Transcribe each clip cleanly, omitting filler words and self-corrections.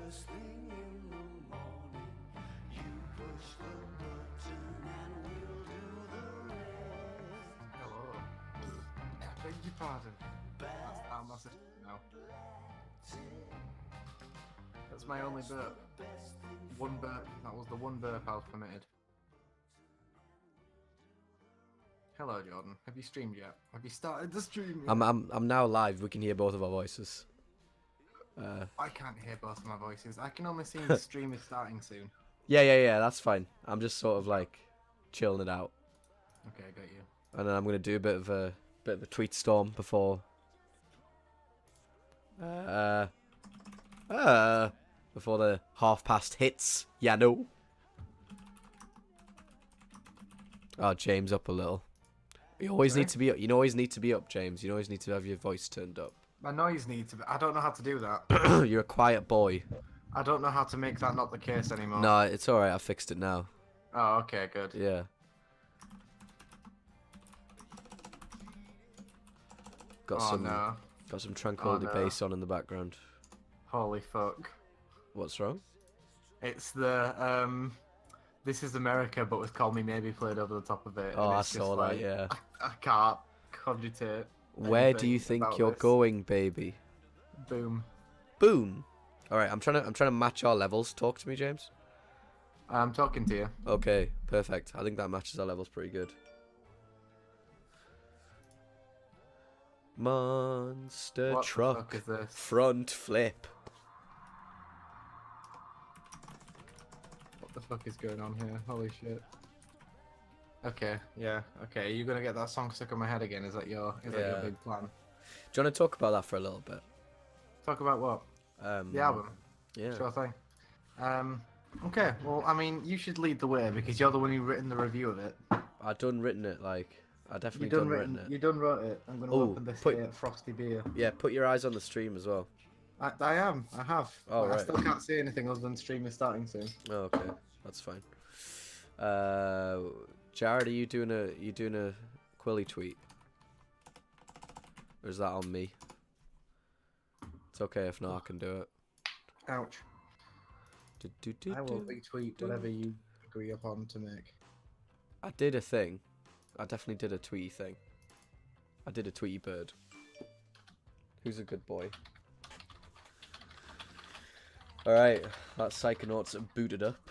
Hello. Beg your pardon. That's my sister now. That's my only burp. One burp. That was the one burp I was permitted. Hello, Jordan. Have you streamed yet? Have you started the stream yet? I'm now live. We can hear both of our voices. I can't hear both of my voices. I can only see the stream is starting soon. Yeah. That's fine. I'm just sort of like chilling it out, Okay, I got you. and then I'm gonna do a bit of a tweet storm before. Before the 1:30 hits. Yeah, no. Oh, James, up a little. You always need to be up. You always need to be up, James. You always need to have your voice turned up. My noise needs to be... I don't know how to do that. You're a quiet boy. I don't know how to make that not the case anymore. No, it's alright. I fixed it now. Oh, okay, good. Yeah. Got some tranquility bass on in the background. Holy fuck. What's wrong? It's the, This is America, but with Call Me Maybe played over the top of it. Oh, I it's saw just that, yeah. I can't cogitate. Where do you think you're going, baby? Boom. Boom. All right, I'm trying to match our levels. Talk to me, James. I'm talking to you. Okay, perfect. I think that matches our levels pretty good. Monster What truck. the fuck is this? Front flip. What the fuck is going on here? Holy shit. Okay, yeah, okay. You're gonna get that song stuck in my head again. Is that your big plan? Do you want to talk about that for a little bit? Talk about what? The album. Yeah. Sure thing. Okay. Well, I mean, you should lead the way because you're the one who written the review of it. I done written it like I definitely You done written it. You done wrote it. I'm gonna open this here, frosty beer. Yeah, put your eyes on the stream as well. I am. I have. Oh, But right. I still can't see anything other than stream is starting soon. Oh, okay, that's fine. Jared, are you doing a Quilly tweet? Or is that on me? It's okay if not, I can do it. Ouch. I will retweet whatever you agree upon to make. I did a thing. I definitely did a tweety thing. I did a tweety bird. Who's a good boy? Alright, that's Psychonauts booted up.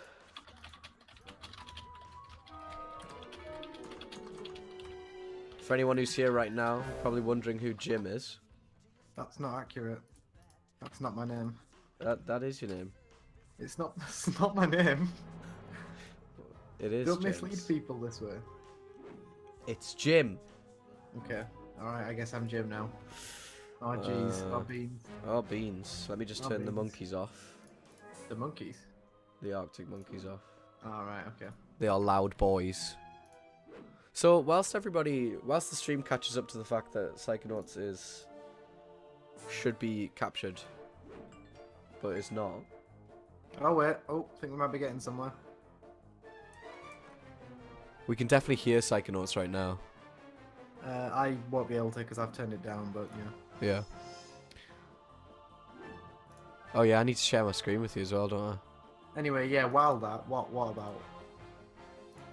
For anyone who's here right now, probably wondering who Jim is. That's not accurate. That's not my name. That is your name. It's not. It's not my name. It is. Don't James. mislead people this way. It's Jim. Okay. All right. I guess I'm Jim now. Oh jeez. Oh beans. Oh beans. Let me just turn the monkeys off. The monkeys. The Arctic monkeys off. All right. Okay. They are loud boys. So whilst the stream catches up to the fact that Psychonauts should be captured, but is not. Oh wait. Oh, I think we might be getting somewhere. We can definitely hear Psychonauts right now. I won't be able to because I've turned it down, but yeah. Yeah. Oh yeah, I need to share my screen with you as well, don't I? Anyway, yeah. While that, what about?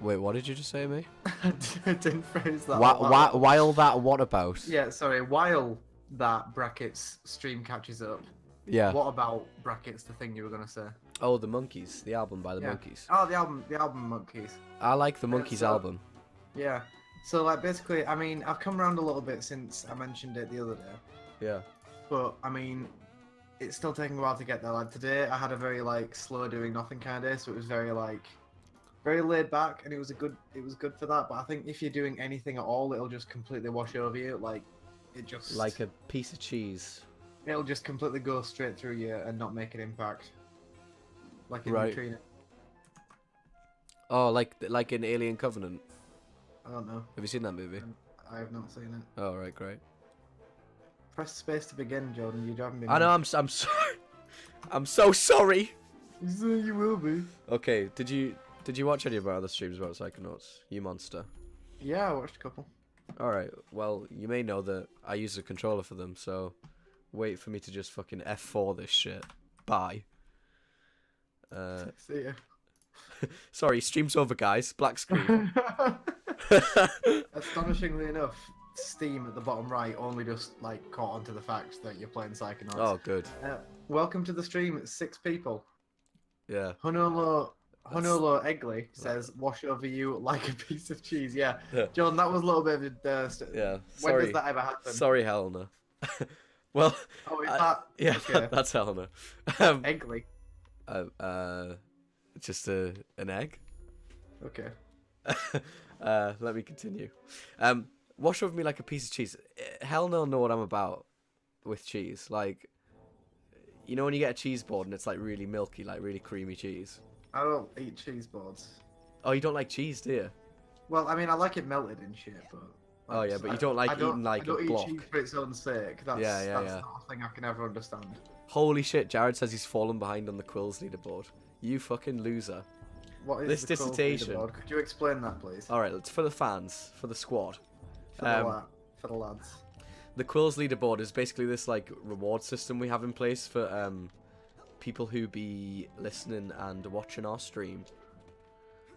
Wait, what did you just say to me? I didn't phrase that. While that, what about? Yeah, sorry. While that brackets stream catches up. Yeah. What about brackets? The thing you were gonna say. Oh, the Monkeys, the album by the Monkeys. Oh, the album Monkeys. I like the Monkeys album. Yeah. So like basically, I mean, I've come around a little bit since I mentioned it the other day. Yeah. But I mean, it's still taking a while to get there. Like today, I had a very like slow doing nothing kind of day, so it was very laid back, and it was good for that. But I think if you're doing anything at all, it'll just completely wash over you. Like it just like a piece of cheese. It'll just completely go straight through you and not make an impact. Like in Right. Neutrino. Oh, like in Alien Covenant. I don't know. Have you seen that movie? I have not seen it. Oh, right, great. Press space to begin, Jordan. You haven't been. I know. I'm sorry. I'm so sorry. You will be. Okay. Did you watch any of our other streams about Psychonauts? You monster. Yeah, I watched a couple. All right. Well, you may know that I use a controller for them, so wait for me to just fucking F4 this shit. Bye. See ya. Sorry, stream's over, guys. Black screen. Astonishingly enough, Steam at the bottom right only just like caught onto the fact that you're playing Psychonauts. Oh, good. Welcome to the stream, 6 people. Yeah. Honolo Eggley says, "Wash over you like a piece of cheese." Yeah, John, that was a little bit of a. Yeah. When Sorry. does that ever happen? Sorry, Helena. Well. Oh, is that? Yeah, Okay. that's Helena. Eggley. Just an egg. Okay. Let me continue. Wash over me like a piece of cheese. Hell no, know what I'm about with cheese. Like, you know when you get a cheese board and it's like really milky, like really creamy cheese. I don't eat cheese boards. Oh, you don't like cheese, do you? Well, I mean, I like it melted and shit, but. Oh yeah, but you don't like eating like I don't a eat block. cheese for its own sake. That's not a thing I can ever understand. Holy shit! Jared says he's fallen behind on the Quills leaderboard. You fucking loser. What is This the Quills dissertation. leaderboard? Could you explain that, please? All right, it's for the fans, for the squad. For the lads. The Quills leaderboard is basically this like reward system we have in place for people who be listening and watching our stream.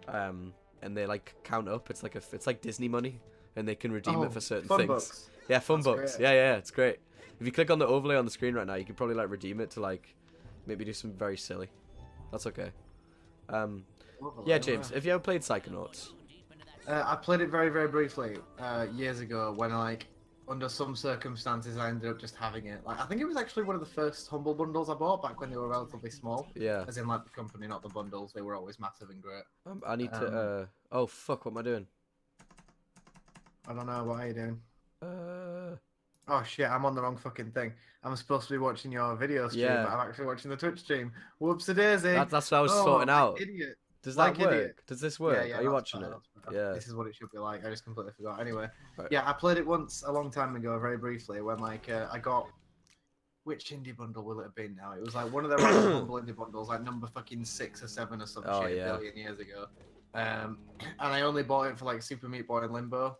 And they like count up. It's like Disney money, and they can redeem it for certain things. Bucks. Yeah, fun That's bucks. great. Yeah, it's great. If you click on the overlay on the screen right now, you can probably like redeem it to like maybe do something very silly. That's okay. Yeah, James, have you ever played Psychonauts? I played it very, very briefly years ago when, like, under some circumstances, I ended up just having it. Like, I think it was actually one of the first Humble Bundles I bought back when they were relatively small. Yeah. As in, like, the company, not the bundles. They were always massive and great. I need to. Oh fuck! What am I doing? I don't know. What are you doing? Oh shit! I'm on the wrong fucking thing. I'm supposed to be watching your video stream, Yeah. but I'm actually watching the Twitch stream. Whoopsie daisy! That's what I was sorting out. Idiot. Does that Like work? idiot. Does this work? Yeah, Are you that's watching better, it? that's better. Yeah. This is what it should be like. I just completely forgot. Anyway, Right. yeah, I played it once a long time ago, very briefly, when like I got which indie bundle will it have been now? It was like one of their humble indie bundles, like number fucking 6 or 7 or some shit a billion years ago. And I only bought it for like Super Meat Boy and Limbo,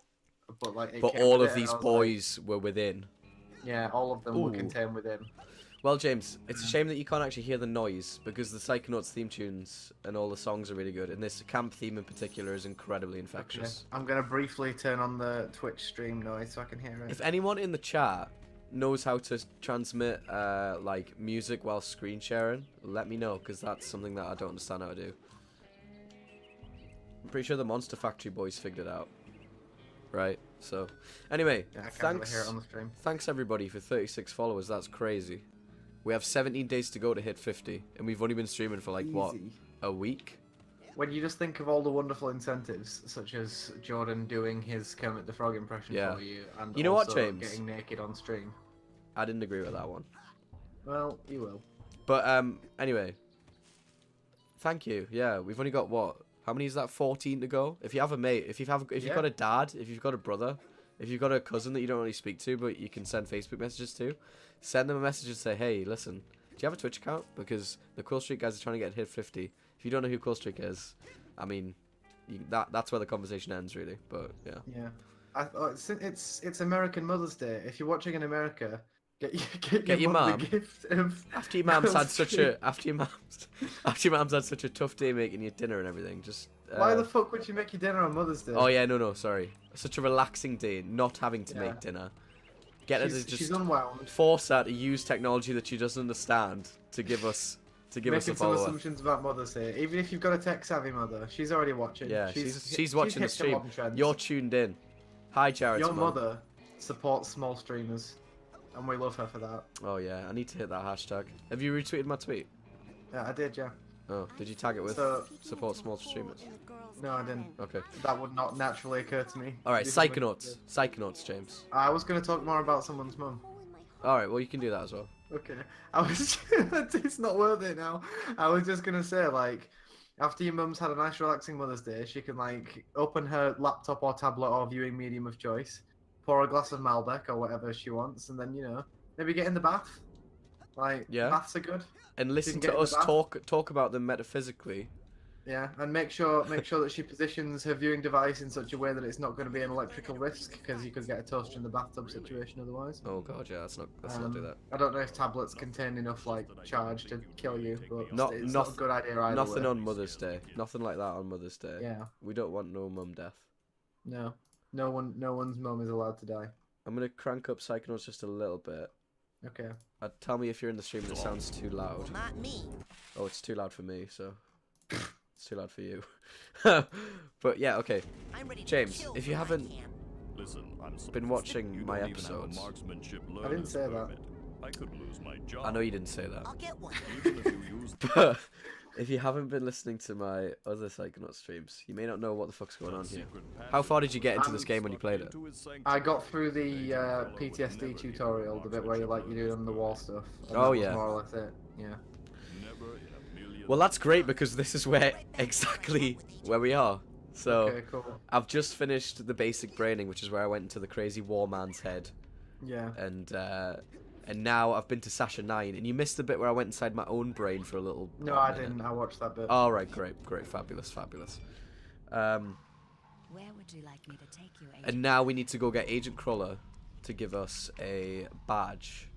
but like. It But came all with of it, and these I was boys were within. Like, yeah, all of them were Ooh. contained within. Well, James, it's a shame that you can't actually hear the noise because the Psychonauts theme tunes and all the songs are really good, and this camp theme in particular is incredibly infectious. Okay. I'm gonna briefly turn on the Twitch stream noise so I can hear it. If anyone in the chat knows how to transmit like music while screen sharing, let me know because that's something that I don't understand how to do. I'm pretty sure the Monster Factory boys figured it out. Right? So, anyway, Yeah, I can't really hear it on the stream. thanks everybody for 36 followers. That's crazy. We have 17 days to go to hit 50, and we've only been streaming for like what, Easy. a week? When you just think of all the wonderful incentives, such as Jordan doing his Kermit the Frog impression Yeah. for you, and You know what, also James? getting naked on stream. I didn't agree with that one. Well, you will. But anyway, thank you. Yeah, we've only got what? How many is that? 14 to go. If you have a mate, if you've got a dad, if you've got a brother, if you've got a cousin that you don't really speak to, but you can send Facebook messages to, send them a message and say, hey, listen, do you have a Twitch account? Because the Quill Streak guys are trying to get hit 50. If you don't know who Quill Streak is, I mean, that's where the conversation ends, really. But yeah. Yeah. It's American Mother's Day. If you're watching in America, get your mum mum. the gift of After your mum's had such Quill a after your mum's had such a tough day making you dinner and everything, just Why the fuck would you make your dinner on Mother's Day? Oh yeah, no, sorry. Such a relaxing day, not having to make dinner. Get her to she's just unwound. force her to use technology that she doesn't understand to give us a Making some follower. assumptions about Mother's Day. Even if you've got a tech-savvy mother, she's already watching. Yeah, she's watching the hit stream. modern trends. You're tuned in. Hi, Jared. Your mother supports small streamers, and we love her for that. Oh yeah, I need to hit that hashtag. Have you retweeted my tweet? Yeah, I did, yeah. Oh, did you tag it with So, support small streamers? no, I didn't. Okay. That would not naturally occur to me. All right, Do something Psychonauts. Psychonauts, James. I was going to talk more about someone's mum. All right, well you can do that as well. Okay. I was. It's not worth it now. I was just gonna say, like, after your mum's had a nice, relaxing Mother's Day, she can like open her laptop or tablet or viewing medium of choice, pour a glass of Malbec or whatever she wants, and then maybe get in the bath. Like, Yeah. baths are good. And listen can get to in the us bath. talk about them metaphysically Yeah, and make sure that she positions her viewing device in such a way that it's not going to be an electrical risk, because you could get a toaster in the bathtub situation otherwise. Oh god, yeah, let's not do that. I don't know if tablets contain enough like charge to kill you, but it's Not not a good idea either nothing way. on Mother's Day. Nothing like that on Mother's Day. Yeah. We don't want no mum death. No, no one's mum is allowed to die. I'm gonna crank up Psychonauts just a little bit. Okay. Tell me if you're in the stream and it sounds too loud. Not me. Oh, it's too loud for me, so it's too loud for you. But yeah, okay. I'm ready to James, kill if you for my haven't camp. Listen, I'm been watching my episodes, I didn't say that. I could lose my job. I know you didn't say that. I'll get one. Even if you use But if you haven't been listening to my other Psychonauts streams, you may not know what the fuck's going on here. How far did you get into this game when you played it? I got through the PTSD tutorial, the bit where you do on the wall stuff. And Oh, that was yeah. more or less it. Yeah. Well, that's great because this is where exactly where we are. So Okay, cool. I've just finished the basic braining, which is where I went into the crazy war man's head, Yeah. and now I've been to Sasha 9, and you missed the bit where I went inside my own brain for a little. No, I minute. didn't. I watched that bit. All right, great, fabulous. Where would you like me to take you, Agent? And now we need to go get Agent Cruller to give us a badge,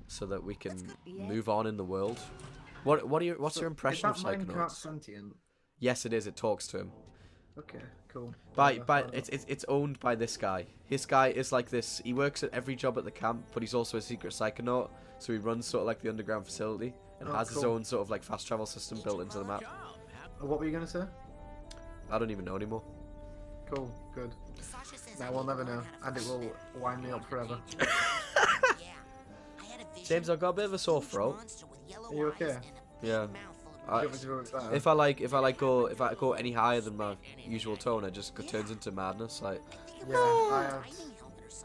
so that we can move on in the world. What's your impression of Is that Minecraft Psychonauts? sentient? Yes, it is. It talks to him. Okay, cool. It's owned by this guy. This guy is like this. He works at every job at the camp, but he's also a secret psychonaut. So he runs sort of like the underground facility and Oh, has his cool. own sort of like fast travel system built into the map. What were you gonna say? I don't even know anymore. Cool, good. Sasha says Now we'll never know, and it will wind me up forever. Yeah. I had a vision James, I've got a bit of a sore of a huge throat. monster with yellow Are you eyes okay? and a big Yeah. mouth full of I- Do you want me to go with that? If I go any higher than my usual tone, it just turns into madness. Like, Yeah, I have.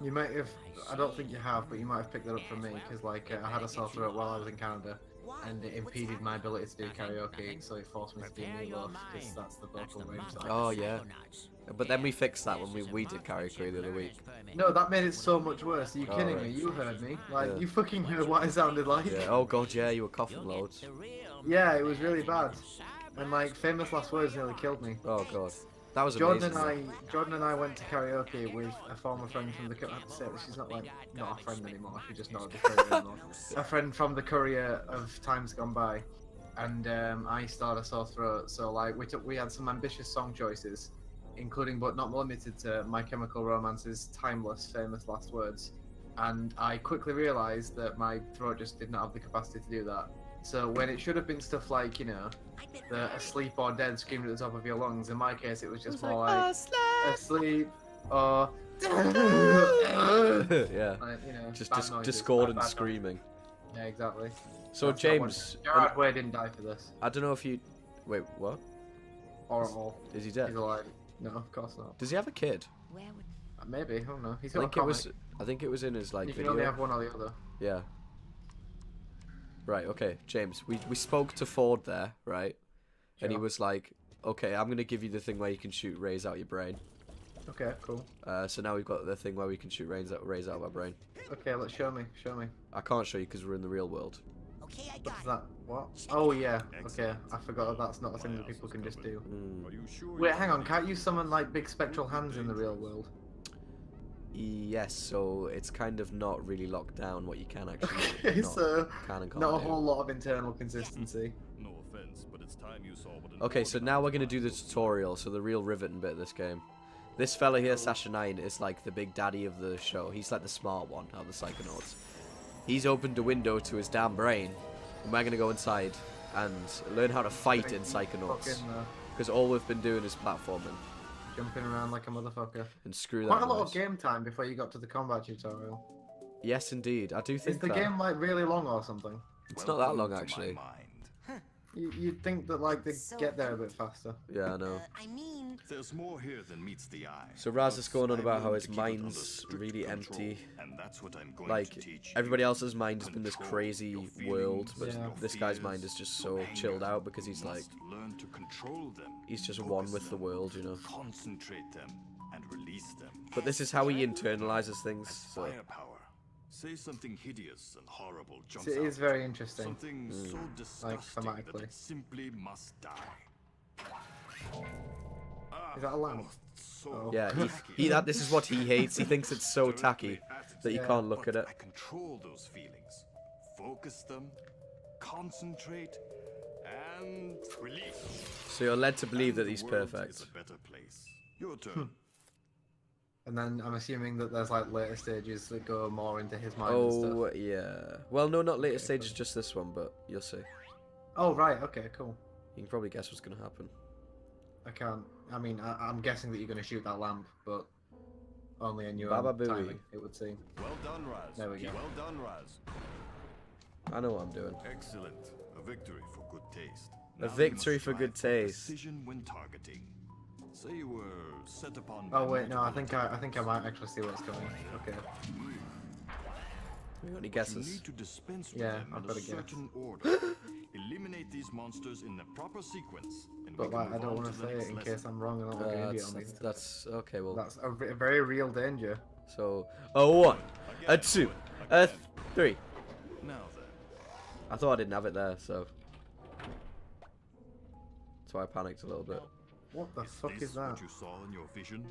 You might have. I don't think you have, but you might have picked that up from me because I had a sore throat while I was in Canada, and it impeded my ability to do karaoke, so it forced me to do meatloaf because that's the vocal range. oh yeah. But then we fixed that when we did karaoke the other week. No, that made it so much worse. Are you Oh, kidding right. me? You heard me. Like Yeah. you fucking heard what I sounded like. Yeah. Oh god, yeah. You were coughing loads. Yeah, it was really bad. And like famous last words nearly killed me. Oh god, that was Jordan amazing. and I went to karaoke with a former friend from the. I have to say that she's not a friend anymore. She's just not a courier anymore. A friend from the courier of times gone by, and I still had a sore throat. So like we had some ambitious song choices, including but not limited to My Chemical Romance's timeless famous last words, and I quickly realised that my throat just did not have the capacity to do that. So when it should have been stuff like the asleep or dead screaming at the top of your lungs, in my case it was just more like asleep or yeah. like, Just bad noises, discordant bad screaming. noises. Yeah, exactly. So That's not James, what- Gerard Way didn't die for this, I don't know if you. Wait, what? or Is he he's dead? alive. No, of course not. Does he have a kid? Where would Maybe, I don't know. He's I got think a it comic. was. I think it was in his like You can only video. have one or the other. Yeah. Right. Okay, James. We spoke to Ford there, right? And he Sure. was like, "Okay, I'm gonna give you the thing where you can shoot rays out your brain." Okay, cool. So now we've got the thing where we can shoot rays out of our brain. Okay, let's show me. Show me. I can't show you because we're in the real world. Okay, I What's got it. that? What? Oh yeah. Okay, I forgot that that's not a thing that people can just do. Mm. Are you sure? Wait, hang on. Can't you summon like big spectral hands in the real world? Yes. So it's kind of not really locked down what you can actually. Okay, not, so can and can't not a do. whole lot of internal consistency. No offense, but it's time you saw what an Okay, so now we're gonna do the tutorial. So the real riveting bit of this game. This fella here, Sasha 9, is like the big daddy of the show. He's like the smart one out of the Psychonauts. He's opened a window to his damn brain, and we're gonna go inside and learn how to fight in Psychonauts. Fucking Because all we've been doing is platforming jumping around like a motherfucker. and screw that. Quite a lot noise. of game time before you got to the combat tutorial. Yes, indeed. I do think Is the that. game like really long or something? It's not that long actually. You'd think that like they'd So- get there a bit faster. Yeah, I know. I mean, There's more here than meets the eye. So Raz is going on I'm about how willing his to keep it under mind's strict really control, empty. and that's what I'm going Like to teach you. everybody else's mind has been this Control crazy your world, feelings, but Yeah. your this guy's fears, mind is just your so anger. chilled out because he's You like must learn to control them. he's just focus one with the them, world, you know. Concentrate them and release them. But this is how he internalizes things. As So firepower. Say something hideous and horrible jumps It is out. very interesting. Something so disgusting that thematically. it simply must die. Is that a lamp? So Yeah, tacky. this is what he hates. He thinks it's so tacky that you Yeah. can't look at But it. I control those feelings, focus them, concentrate, and release. So you're led to believe And that he's the world perfect. is a better place. Your turn. And then I'm assuming that there's like later stages that go more into his mind and stuff. Oh, yeah. Well, no, not later stages, just this one, but you'll see. Oh, right, okay, cool. You can probably guess what's going to happen. I can't. I mean, I'm guessing that you're going to shoot that lamp, but only in your Baba own Booey. timing, it would seem. Well done, Raz. There we go. Well done, Raz. I know what I'm doing. Excellent. A victory for good taste. A Now you victory must for good strive taste. Precision when targeting. Say you were set upon. Oh wait, no, I think I might actually see what's coming. Okay. You got any You guesses? need to dispense with Yeah, them I've in got a a guess. certain order. Eliminate these monsters in the proper sequence. And we But can like, I move don't on want to to the say next it in lesson. case I'm wrong and I'm going to be on me. That's okay. Well, That's a very real danger. so a 1, a Again, 2, do it. a Again. 3. Now then. I thought I didn't have it there, so that's why I panicked a little bit. What the fuck This is that? what you saw in your vision?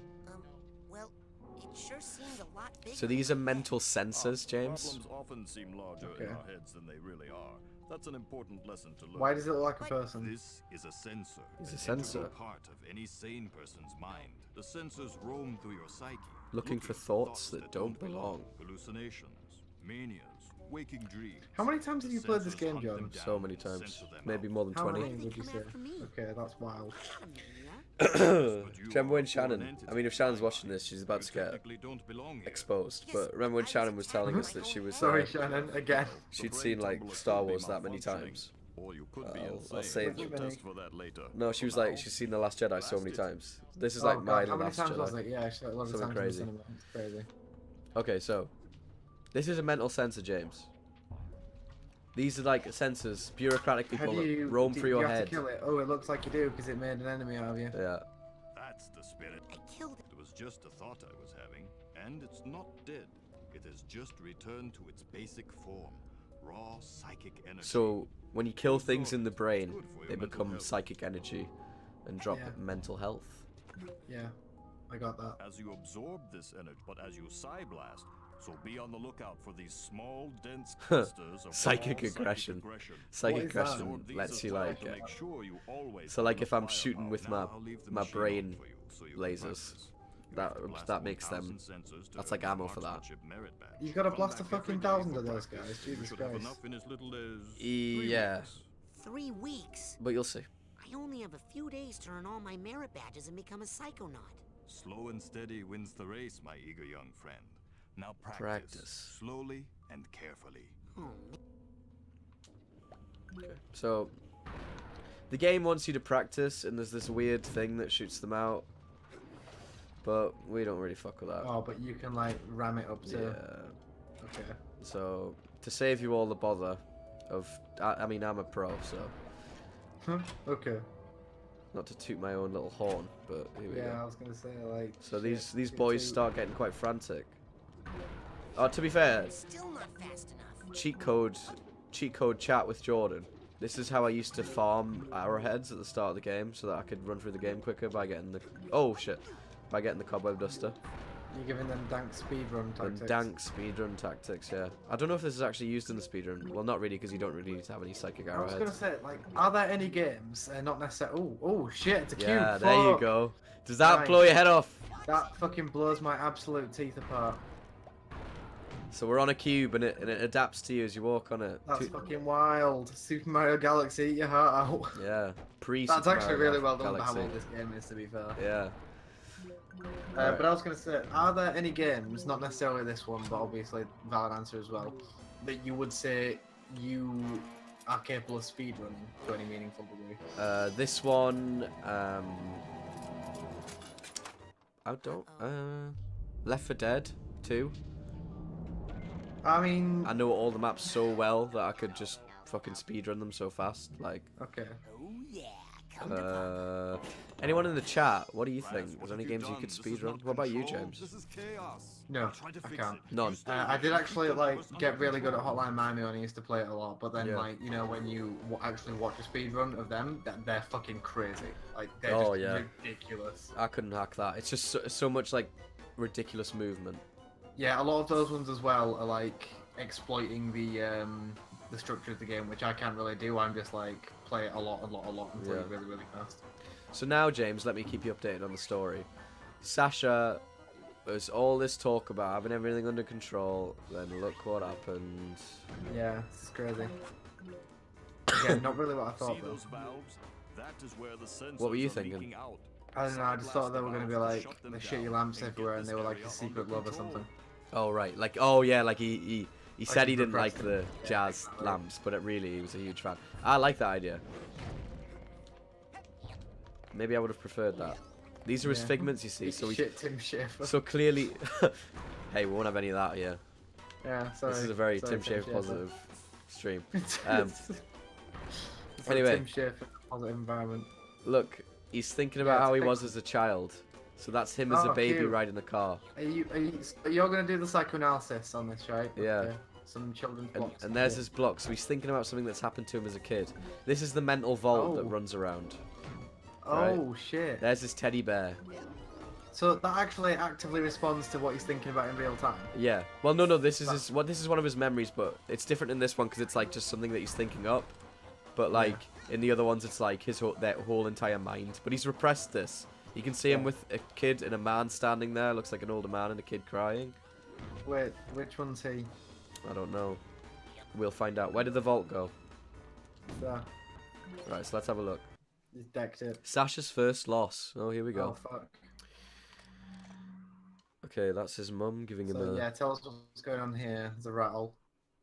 Well, it sure seemed a lot bigger. So these are mental sensors, James. Problems often seem larger Okay. in our heads than they really are. That's an important lesson to learn. Why does it look like a person? This is a sensor. It's a an sensor. integral part of any sane person's mind. The sensors roam through your psyche, Looking for thoughts that don't belong. Hallucinations, manias, waking dreams. How many times have you The played this sensors game, hunt them John? down So many and times, censor them maybe out. more than How 20. many They would you come say? after me. Okay, that's wild. Not a mania. Do But you you remember are when a foreign Shannon? entity I mean, if to Shannon's my watching mind. this, she's about You to get technically don't belong here. exposed. Yes, But remember when I Shannon was was telling us attacked that she by was Sorry, Shannon, again. The she'd brain seen like tumbler Star could be Wars that many malfunctioning, times. Or you could be I'll insane. save We'll you. test for that later. No, she For was like now, she's seen The Last Jedi so many blast it. times. This is Oh, like God, my how many Last times was Jedi. it? Yeah, actually, a lot of Something times in the crazy. cinema. It's crazy. Okay, so this is a mental sensor, James. These are like sensors, bureaucratically How do bullet, you roam do through you your have head. to kill it? Oh, it looks like you do because it made an enemy out of you. Yeah. That's the spirit. I killed it. It was just a thought I was having, and it's not dead. It has just returned to its basic form, raw psychic energy. So when you kill things in the brain, Good for your they mental become health. psychic energy and drop Yeah. mental health. Yeah, I got that. As you absorb this energy, but as you psi blast, so be on the lookout for these small, dense clusters of Psychic raw aggression. aggression. Psychic What is that? aggression Absorb these lets as you well like to make sure you always so have like enough if I'm shooting firepower. with Now I'll leave the my machine on brain for you, so you can lasers, practice. You that have to blast that makes them 1,000 sensors to that's earn like your ammo for that. marksmanship merit badge. You gotta Come blast a back every fucking day 1,000 for of those practice. guys, You Jesus should have Christ. enough in as little as 3 Yeah, weeks. 3 weeks. but you'll see. I only have a few days to earn all my merit badges and become a psychonaut. Slow and steady wins the race, my eager young friend. Now Practice. slowly and carefully. Oh, man. So the game wants you to practice, and there's this weird thing that shoots them out, but we don't really fuck with that. Oh, but you can like ram it up to. Yeah. Okay. So to save you all the bother of, I mean, I'm a pro, so Okay. not to toot my own little horn, but here we Yeah, I go. was gonna say like. So shit, these shit boys too. start getting quite frantic. Oh, to be fair, Still not fast enough. cheat code chat with Jordan. This is how I used to farm arrowheads at the start of the game, so that I could run through the game quicker by getting the by getting the cobweb duster You're giving them dank speedrun tactics. and dank speedrun tactics. Yeah, I don't know if this is actually used in the speedrun. Well, not really, because you don't really need to have any psychic I was gonna arrowheads. say, like, are there any games? Not necessarily. Oh shit! It's a cube. Yeah, there you Fuck. go. Does that Nice. blow your head off? That fucking blows my absolute teeth apart. So we're on a cube, and it adapts to you as you walk on it. That's fucking wild. Super Mario Galaxy, eat your heart out. Yeah, pre. That's Super actually Mario really well done for how Galaxy. old this game is, to be fair. Yeah. But I was going to say, are there any games, not necessarily this one, but obviously valid answer as well, that you would say you are capable of speedrunning to any meaningful degree? This one, I don't. Left 4 Dead 2. I mean, I know all the maps so well that I could just fucking speedrun them so fast. Like, okay. Oh, yeah. Anyone in the chat? What do you think? Is there any games you could speedrun? What about you, James? This is chaos. No, I can't. None. I did actually like get really good at Hotline Miami when I used to play it a lot, but then Yeah. like, you know, when you actually watch a speedrun of them, they're fucking crazy. Like they're Oh, just yeah. ridiculous. I couldn't hack that. It's just so much like ridiculous movement. Yeah, a lot of those ones as well are like exploiting the structure of the game, which I can't really do. I'm just like play it a lot until Yeah. you're really, really fast. So now, James, let me keep you updated on the story. Sasha, there's all this talk about having everything under control, then look what happened. Yeah, it's crazy. Again, not really what I thought See though. those valves? That is where the sensors What were you are thinking? leaking out. I don't know, I just thought they were going to be like Shut them the down shitty lamps and get everywhere and this they were like area a secret under love or control. something. Oh, right. Like, oh, yeah, like he said he didn't like repressed the it. jazz exactly. lamps, but he was a huge fan. I like that idea. Maybe I would have preferred that. These are his Yeah. figments, you see, so Shit, Tim Schafer. so clearly... Hey, we won't have any of that here. Yeah, sorry. This is a very Sorry, Tim Schafer positive stream. It's Anyway. Tim Schafer positive environment. Look, he's thinking Yeah, about it's how a he big was one. as a child. So that's him as a Oh, baby cute. riding the car. You're gonna do the psychoanalysis on this, right? Yeah. Okay. Some children's blocks. And there's Yeah. his block, so he's thinking about something that's happened to him as a kid. This is the mental vault that Oh. runs around. Oh shit. There's his teddy bear. So that actually actively responds to what he's thinking about in real time. Yeah. Well, no, this is this is one of his memories, but it's different in this one because it's like just something that he's thinking up. But like in the other ones, it's like their whole entire mind. But he's repressed this. You can see him Yeah. with a kid and a man standing there. Looks like an older man and a kid crying. Wait, which one's he? I don't know. We'll find out. Where did the vault go? So, Right, so let's have a look. he's decked it. Sasha's first loss. Oh, here we Oh go. fuck. Okay, that's his mum giving him So a... yeah, tell us what's going on here. There's a rattle.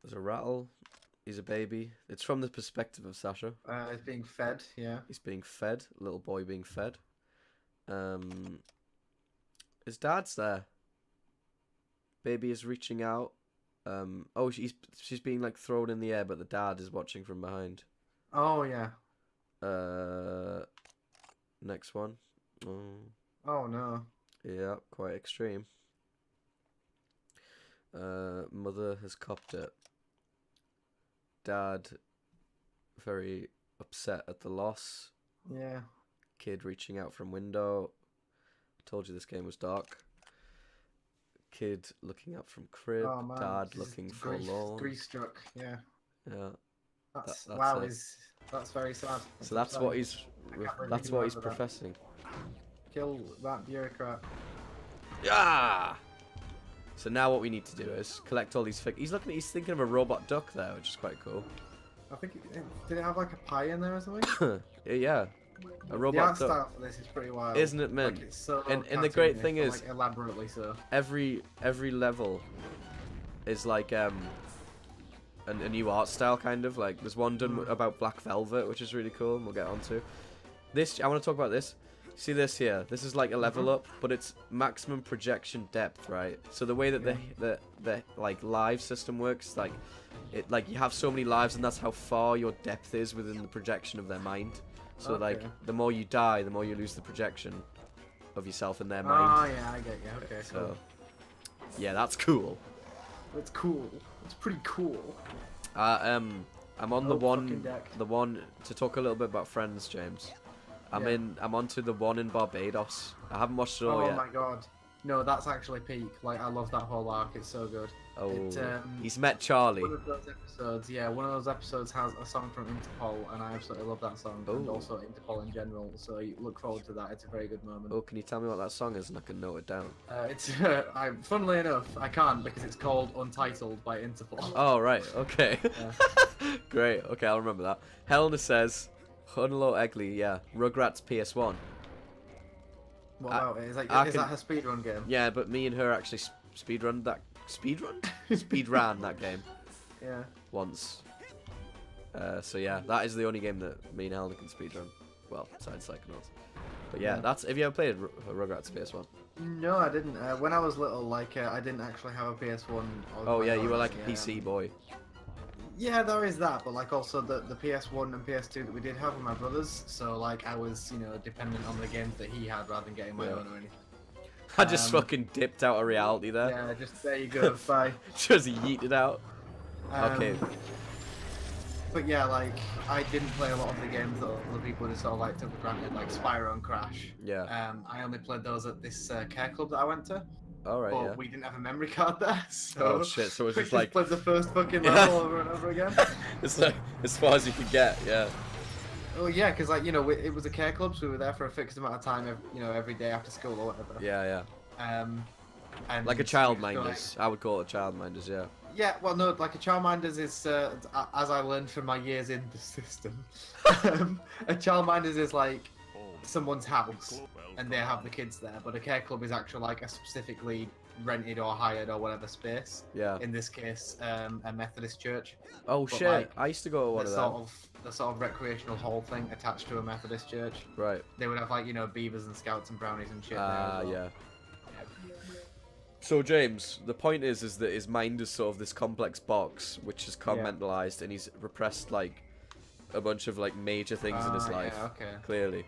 There's a rattle. He's a baby. It's from the perspective of Sasha. He's being fed. Yeah. He's being fed. Little boy being fed. His dad's there. Baby is reaching out. Oh, she's being like thrown in the air, but the dad is watching from behind. Oh yeah. Next one. Oh, Oh no. yeah, quite extreme. Mother has copped it. Dad, very upset at the loss. Yeah. Kid reaching out from window. Told you this game was dark. Kid looking up from crib. Oh man. Dad Just looking grief forlorn. struck. Yeah. Yeah. That's That's wow. it. That's very sad. So that's what he's. believe That's you what he's remember that. professing. Kill that bureaucrat. Yeah. So now what we need to do is collect all these He's thinking of a robot duck there, which is quite cool. I think did it have like a pie in there or something? Yeah. A The robot art duck. style for this is pretty wild. Isn't it, man? Like, it's so And the great cartoonish, thing but, is- like, elaborately so. Every level is like a new art style kind of like. There's one done about Black Velvet, which is really cool, and we'll get onto. This I want to talk about this. See this here? This is like a level up, but it's maximum projection depth, right? So the way that the like live system works, like you have so many lives, and that's how far your depth is within the projection of their mind. So like Okay. the more you die, the more you lose the projection of yourself in their Oh mind. yeah, I get you. Okay, So cool. yeah, that's cool. It's cool. It's pretty cool. I'm on Oh, fucking deck. the one to talk a little bit about Friends, James. I'm onto the one in Barbados. I haven't watched it all Oh yet. my god. No, that's actually peak. Like I love that whole arc. It's so good. Oh, It, he's met Charlie. One of those episodes, yeah, one of those episodes has a song from Interpol, and I absolutely love that song, and Oh. also Interpol in general. So you look forward to that. It's a very good moment. Oh, can you tell me what that song is, and I can note it down? It's funnily enough, I can't because it's called Untitled by Interpol. Oh, right. Okay. Yeah. Great. Okay, I'll remember that. Helena says, Hunlo Eggley, yeah. Rugrats PS1. What about it? Is that I her speedrun game? Yeah, but me and her actually speedrun that. Speedrun? Speedran that game Yeah. once. So yeah, that is the only game that me and Helena can speedrun. Well, besides Psychonauts. But yeah, Yeah. that's. Have you ever played Rugrats PS1? No, I didn't. When I was little, like, I didn't actually have a PS1. or Oh my yeah, you were own, like a PC boy. Yeah, there is that, but like also the PS1 and PS2 that we did have with my brothers, so like I was, dependent on the games that he had rather than getting my own or anything. I just fucking dipped out of reality there. Yeah, just there you go, bye. Just yeeted out. Okay. But yeah, like I didn't play a lot of the games that other people just sort of like took for granted, like Spyro and Crash. Yeah. I only played those at this care club that I went to. Alright, But yeah. we didn't have a memory card there, so Oh shit, so it was we just like... played the first fucking level over and over again. It's like, as far as you could get, yeah. Oh yeah, because like it was a care club, so we were there for a fixed amount of time, every day after school or whatever. Yeah, yeah. And Like a childminders. I would call it childminders, yeah. Yeah, well, no, like a childminders is, as I learned from my years in the system, a childminders is like someone's house and they have the kids there, but a care club is actually like a specifically rented or hired or whatever space. Yeah. In this case, a Methodist church. Oh But, shit, like, I used to go to one of them. The sort of recreational hall thing attached to a Methodist church. Right. They would have like beavers and scouts and brownies and shit. Ah, there as well. yeah. So James, the point is that his mind is sort of this complex box which is compartmentalized, and he's repressed like a bunch of like major things in his life. Yeah, okay. Clearly.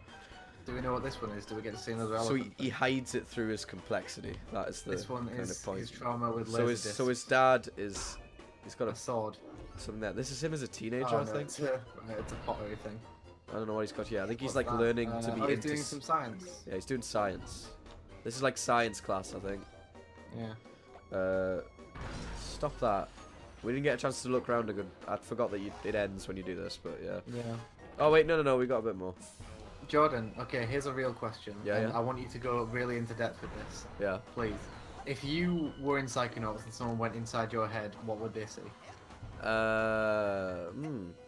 Do we know what this one is? Do we get to see another So elephant? he hides it through his complexity. That is the This one kind is of point. his trauma with So laser his his dad is he's got a sword. something there. This is him as a teenager, Oh, I no, think. it's a pottery thing. I don't know what he's got. Yeah, I think he's What's like that? learning to be he's into. doing some science. Yeah, he's doing science. This is like science class, I think. Yeah. Stop that. We didn't get a chance to look around a good. I forgot that it ends when you do this, but yeah. Yeah. Oh wait, no, we got a bit more. Jordan, okay, here's a real question. Yeah, and yeah. I want you to go really into depth with this, Yeah. please. If you were in Psychonauts and someone went inside your head, what would they see?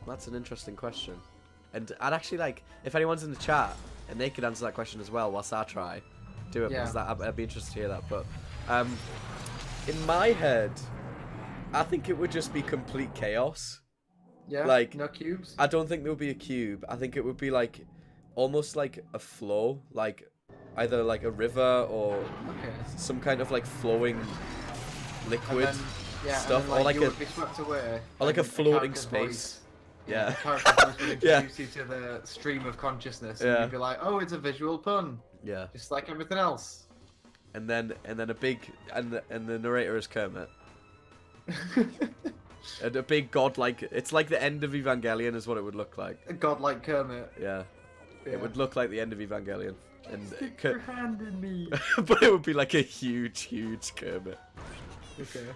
That's an interesting question. And I'd actually like if anyone's in the chat and they could answer that question as well whilst I try, do it Yeah. because I'd be interested to hear that. But in my head, I think it would just be complete chaos. Yeah. Like, no cubes. I don't think there would be a cube. I think it would be like almost like a flow, like either like a river or Okay. some kind of like flowing liquid And then, yeah, stuff, and then, or like you a would be swept away. or like a and floating character's space. voice- Yeah. the character's voice would Yeah. introduce you to the stream of consciousness, Yeah. and you'd be like, "Oh, it's a visual pun, Yeah. just like everything else." And then a big and the narrator is Kermit. And a big god like it's like the end of Evangelion is what it would look like. A godlike Kermit. Yeah. Yeah. It would look like the end of Evangelion. And Stick your hand in me. but it would be like a huge Kermit. Okay,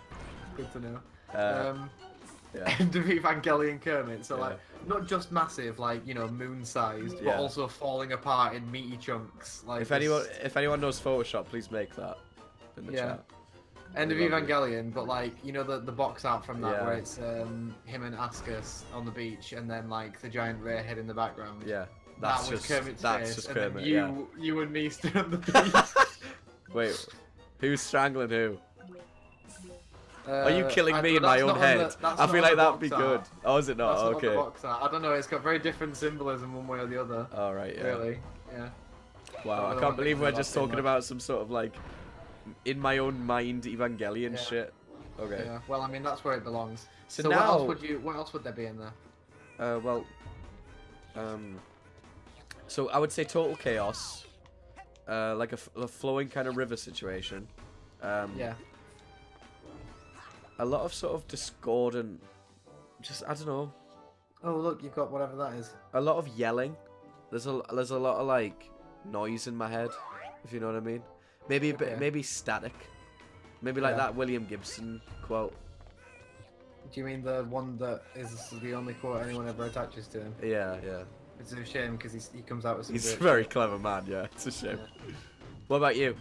good to know. Yeah. End of Evangelion Kermit. So Yeah. like, not just massive, like moon-sized, but Yeah. also falling apart in meaty chunks. Like If anyone knows Photoshop, please make that in the chat. End of That'd be lovely. Evangelion, but like the box art from that Yeah. where it's him and Askus on the beach, and then like the giant ray head in the background. Yeah. That was Kermit's face, just and Kermit, then you and me stood on the beach. Wait, who's strangling who? Are you killing I- me in that's my not own on head? the- that's I not feel on like the that'd be box good. art. Oh, is it not? That's not on Okay. the box art. I don't know. It's got very different symbolism one way or the other. All right. Yeah. Really. Yeah. Wow. I really can't wanna believe think we're about just too talking much. about some sort of like in my own mind Evangelion Yeah. shit. Okay. Yeah. Well, I mean that's where it belongs. So So now- what else would there be in there? Well. So I would say total chaos. Like a flowing kind of river situation. Yeah. A lot of sort of discordant. Just I don't know. Oh look, you've got whatever that is. A lot of yelling. There's a lot of like noise in my head, if you know what I mean. Maybe a bit, Okay. maybe static. Maybe like Yeah. that William Gibson quote. Do you mean the one that is the only quote anyone ever attaches to him? Yeah, yeah. It's a shame because he comes out with some. He's a great very clever man. Yeah, it's a shame. What about you?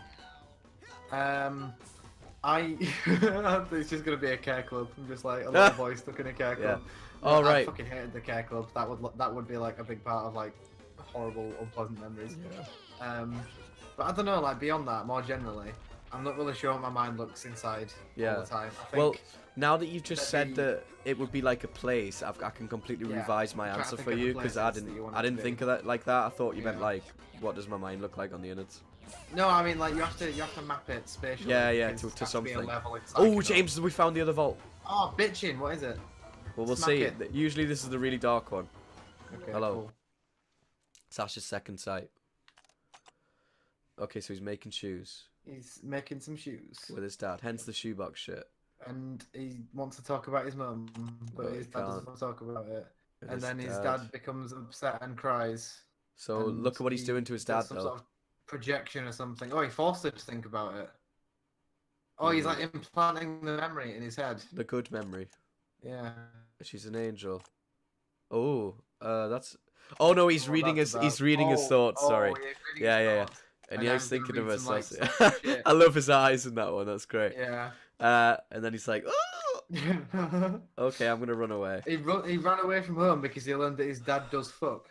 It's just gonna be a care club. I'm just like a little boy stuck in a care club. Oh, I right. fucking hated the care club. That would be like a big part of like horrible, unpleasant memories. But I don't know. Like beyond that, more generally, I'm not really sure what my mind looks inside Yeah. all the time. I think, Well, now that you've just said that'd that it would be like a place, I can completely Yeah, revise my I'm trying to answer think for of the you because places that you want I it to didn't be. think of that like that. I thought you meant Yeah. like what does my mind look like on the innards? no, I mean like you have to map it spatially. Yeah, yeah, because to it has be a something. level in Oh, Psychonauts. James, we found the other vault. Oh, bitchin', what is it? Well, we'll Smack see. it. Usually this is the really dark one. Okay, Hello. cool. Sasha's second sight. Okay, so he's making shoes He's making some shoes. with his dad, hence the shoebox shit. And he wants to talk about his mum, but But his he dad doesn't can't. want to talk about it. With And then his dad becomes upset and cries. So and look at what he's he doing to his does dad, some though. sort of projection or something. Oh, he forced him to think about it. Oh, he's like implanting the memory in his head. The good memory. Yeah. She's an angel. Oh, that's. Oh no, he's What reading that's his. He's about. reading his thoughts. Sorry. yeah, he's reading Yeah, his yeah, yeah. thoughts. And And yeah, I'm he's gonna thinking of read us. some, like, Sassy. sexy shit. I love his eyes in that one. That's great. Yeah. And then he's like, oh, okay, I'm gonna run away. he ran away from home because he learned that his dad does fuck.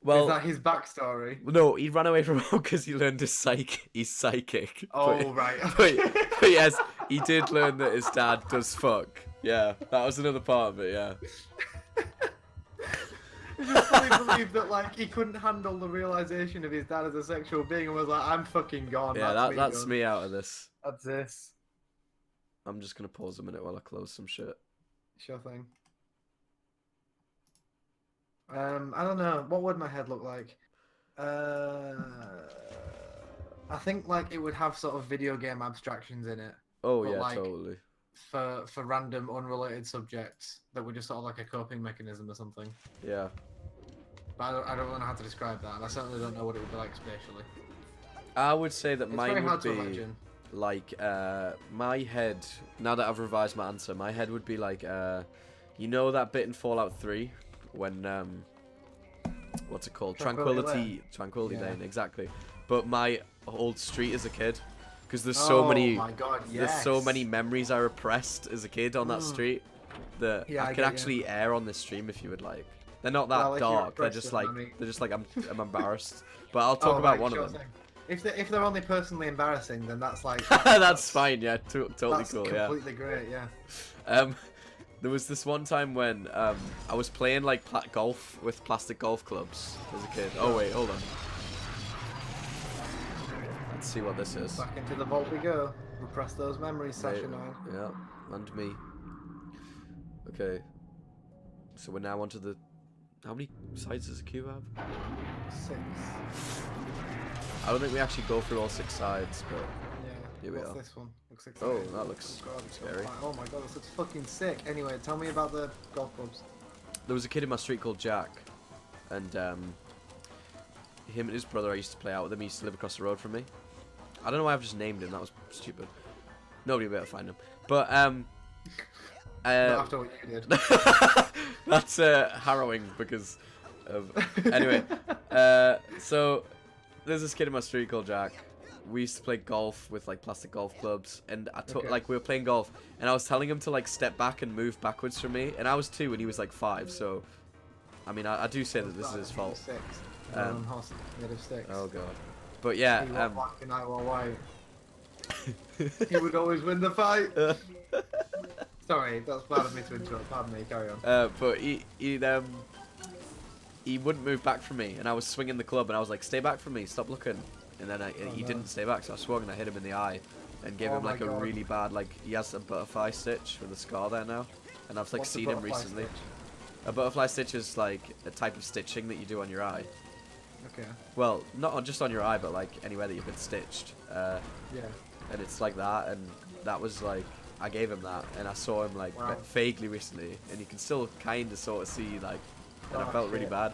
Well, Is that his backstory? no, he ran away from home because he learned he's psychic. Oh, right. But yes, he did learn that his dad does fuck. Yeah, that was another part of it. Yeah. I just fully believe that, like, he couldn't handle the realization of his dad as a sexual being and was like, I'm fucking gone. Yeah, that's done. me out of this. That's this. I'm just gonna pause a minute while I close some shit. Sure thing. I don't know. What would my head look like? I think like it would have sort of video game abstractions in it Oh But, yeah, like, totally. for random unrelated subjects that were just sort of like a coping mechanism or something. Yeah. But I don't know how to describe that, and I certainly don't know what it would be like spatially. I would say that It's mine very would hard to be imagine. like my head. Now that I've revised my answer, my head would be like you know that bit in Fallout 3 when what's it called? Tranquility Yeah. Lane, exactly. But my old street as a kid, because there's so many. Oh my god, There's yes. so many memories I repressed as a kid on that street that Yeah, I I could get you. actually air on this stream if you would like. They're not that Well, if you dark. They're repress just them, like I mean- they're just like I'm embarrassed. But I'll talk Oh, about right, one sure of them. thing. If they're only personally embarrassing, then that's like That's fine. Yeah, totally that's cool. Yeah. completely great. Yeah. There was this one time when I was playing like golf with plastic golf clubs as a kid. Oh wait, hold on. Let's see what this is. Back into the vault we go. Repress those memories, Sasha. Wait, Now. yeah, and me. Okay. So we're now onto the. How many sides does a cube have? 6. I don't think we actually go through all 6 sides, but Yeah. Here we What's are. this one? Looks oh, exciting. that looks God, it's so scary. fine. Oh my god, this looks fucking sick. Anyway, tell me about the golf clubs. There was a kid in my street called Jack, and him and his brother I used to play out with him. He used to live across the road from me. I don't know why I've just named him. That was stupid. Nobody will be able to find him. But Not after what you did. that's harrowing because of anyway. So there's this kid in my street called Jack. We used to play golf with like plastic golf clubs, and Okay. like we were playing golf, and I was telling him to like step back and move backwards from me, and I was 2 and he was like 5. So, I mean, I do say that this is his fault. 6. Um, Horse made of sticks. Oh god. But yeah, He wore black and I wore white. He would always win the fight. Sorry, that's bad of me to interrupt. Pardon me. Carry on. but he wouldn't move back from me, and I was swinging the club, and I was like, "Stay back from me, stop looking." And then he no. didn't stay back, so I swung and I hit him in the eye, and gave Oh him my like a God. really bad he has a butterfly stitch with a scar there now, and I've like What's a seen him butterfly recently. stitch? A butterfly stitch is like a type of stitching that you do on your eye. Okay. Well, not just on your eye, but like anywhere that you've been stitched. Yeah. And it's like that, and that was like I gave him that, and I saw him like Wow. vaguely recently, and you can still kind of sort of see like, and I Oh, felt really shit. bad.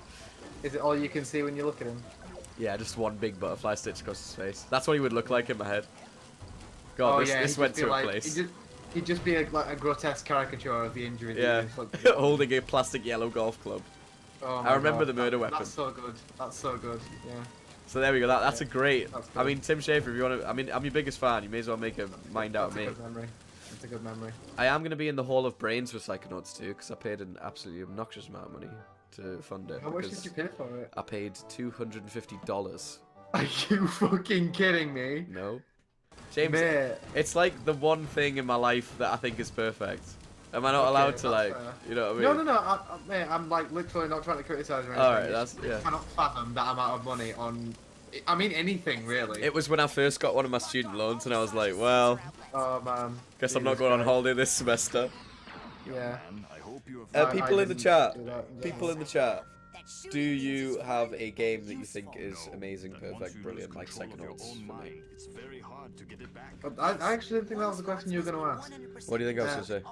Is it all you can see when you look at him? Yeah, just one big butterfly stitch across his face. That's what he would look like in my head. God, this he'd went just be to a like, place. He'd just be like a grotesque caricature of the injury. that Yeah, you inflicted. holding a plastic yellow golf club. Oh I my remember God, the murder weapon. That's so good. That's so good. Yeah. So there we go. That's a Yeah, great. that's I good. mean, Tim Schafer, if you want to. I mean, I'm your biggest fan. You may as well make a mind out of That's me. a good memory. That's a good memory. I am going to be in the Hall of Brains with Psychonauts too, because I paid an absolutely obnoxious amount of money to fund it. How much because did you pay for it? I paid $250. Are you fucking kidding me? No. James, Mate. it's like the one thing in my life that I think is perfect. Am I not Okay, allowed to that's like, fair. you know what I No, mean? no. Mate, I'm like literally not trying to criticize or anything. Alright, It's that's yeah. I cannot fathom that amount of money on. I mean, anything really. It was when I first got one of my student loans, and I was like, well, Oh man. guess I'm not Jesus going on Christ. holiday this semester. young Yeah. man. I hope you have People I in the didn't chat. do that. People in the chat. Do you have a game that you think is amazing, perfect, brilliant, like Psychonauts? For me? It's very hard to get it back. But I actually didn't think that was the question you were going to ask. What do you think I was Yeah. gonna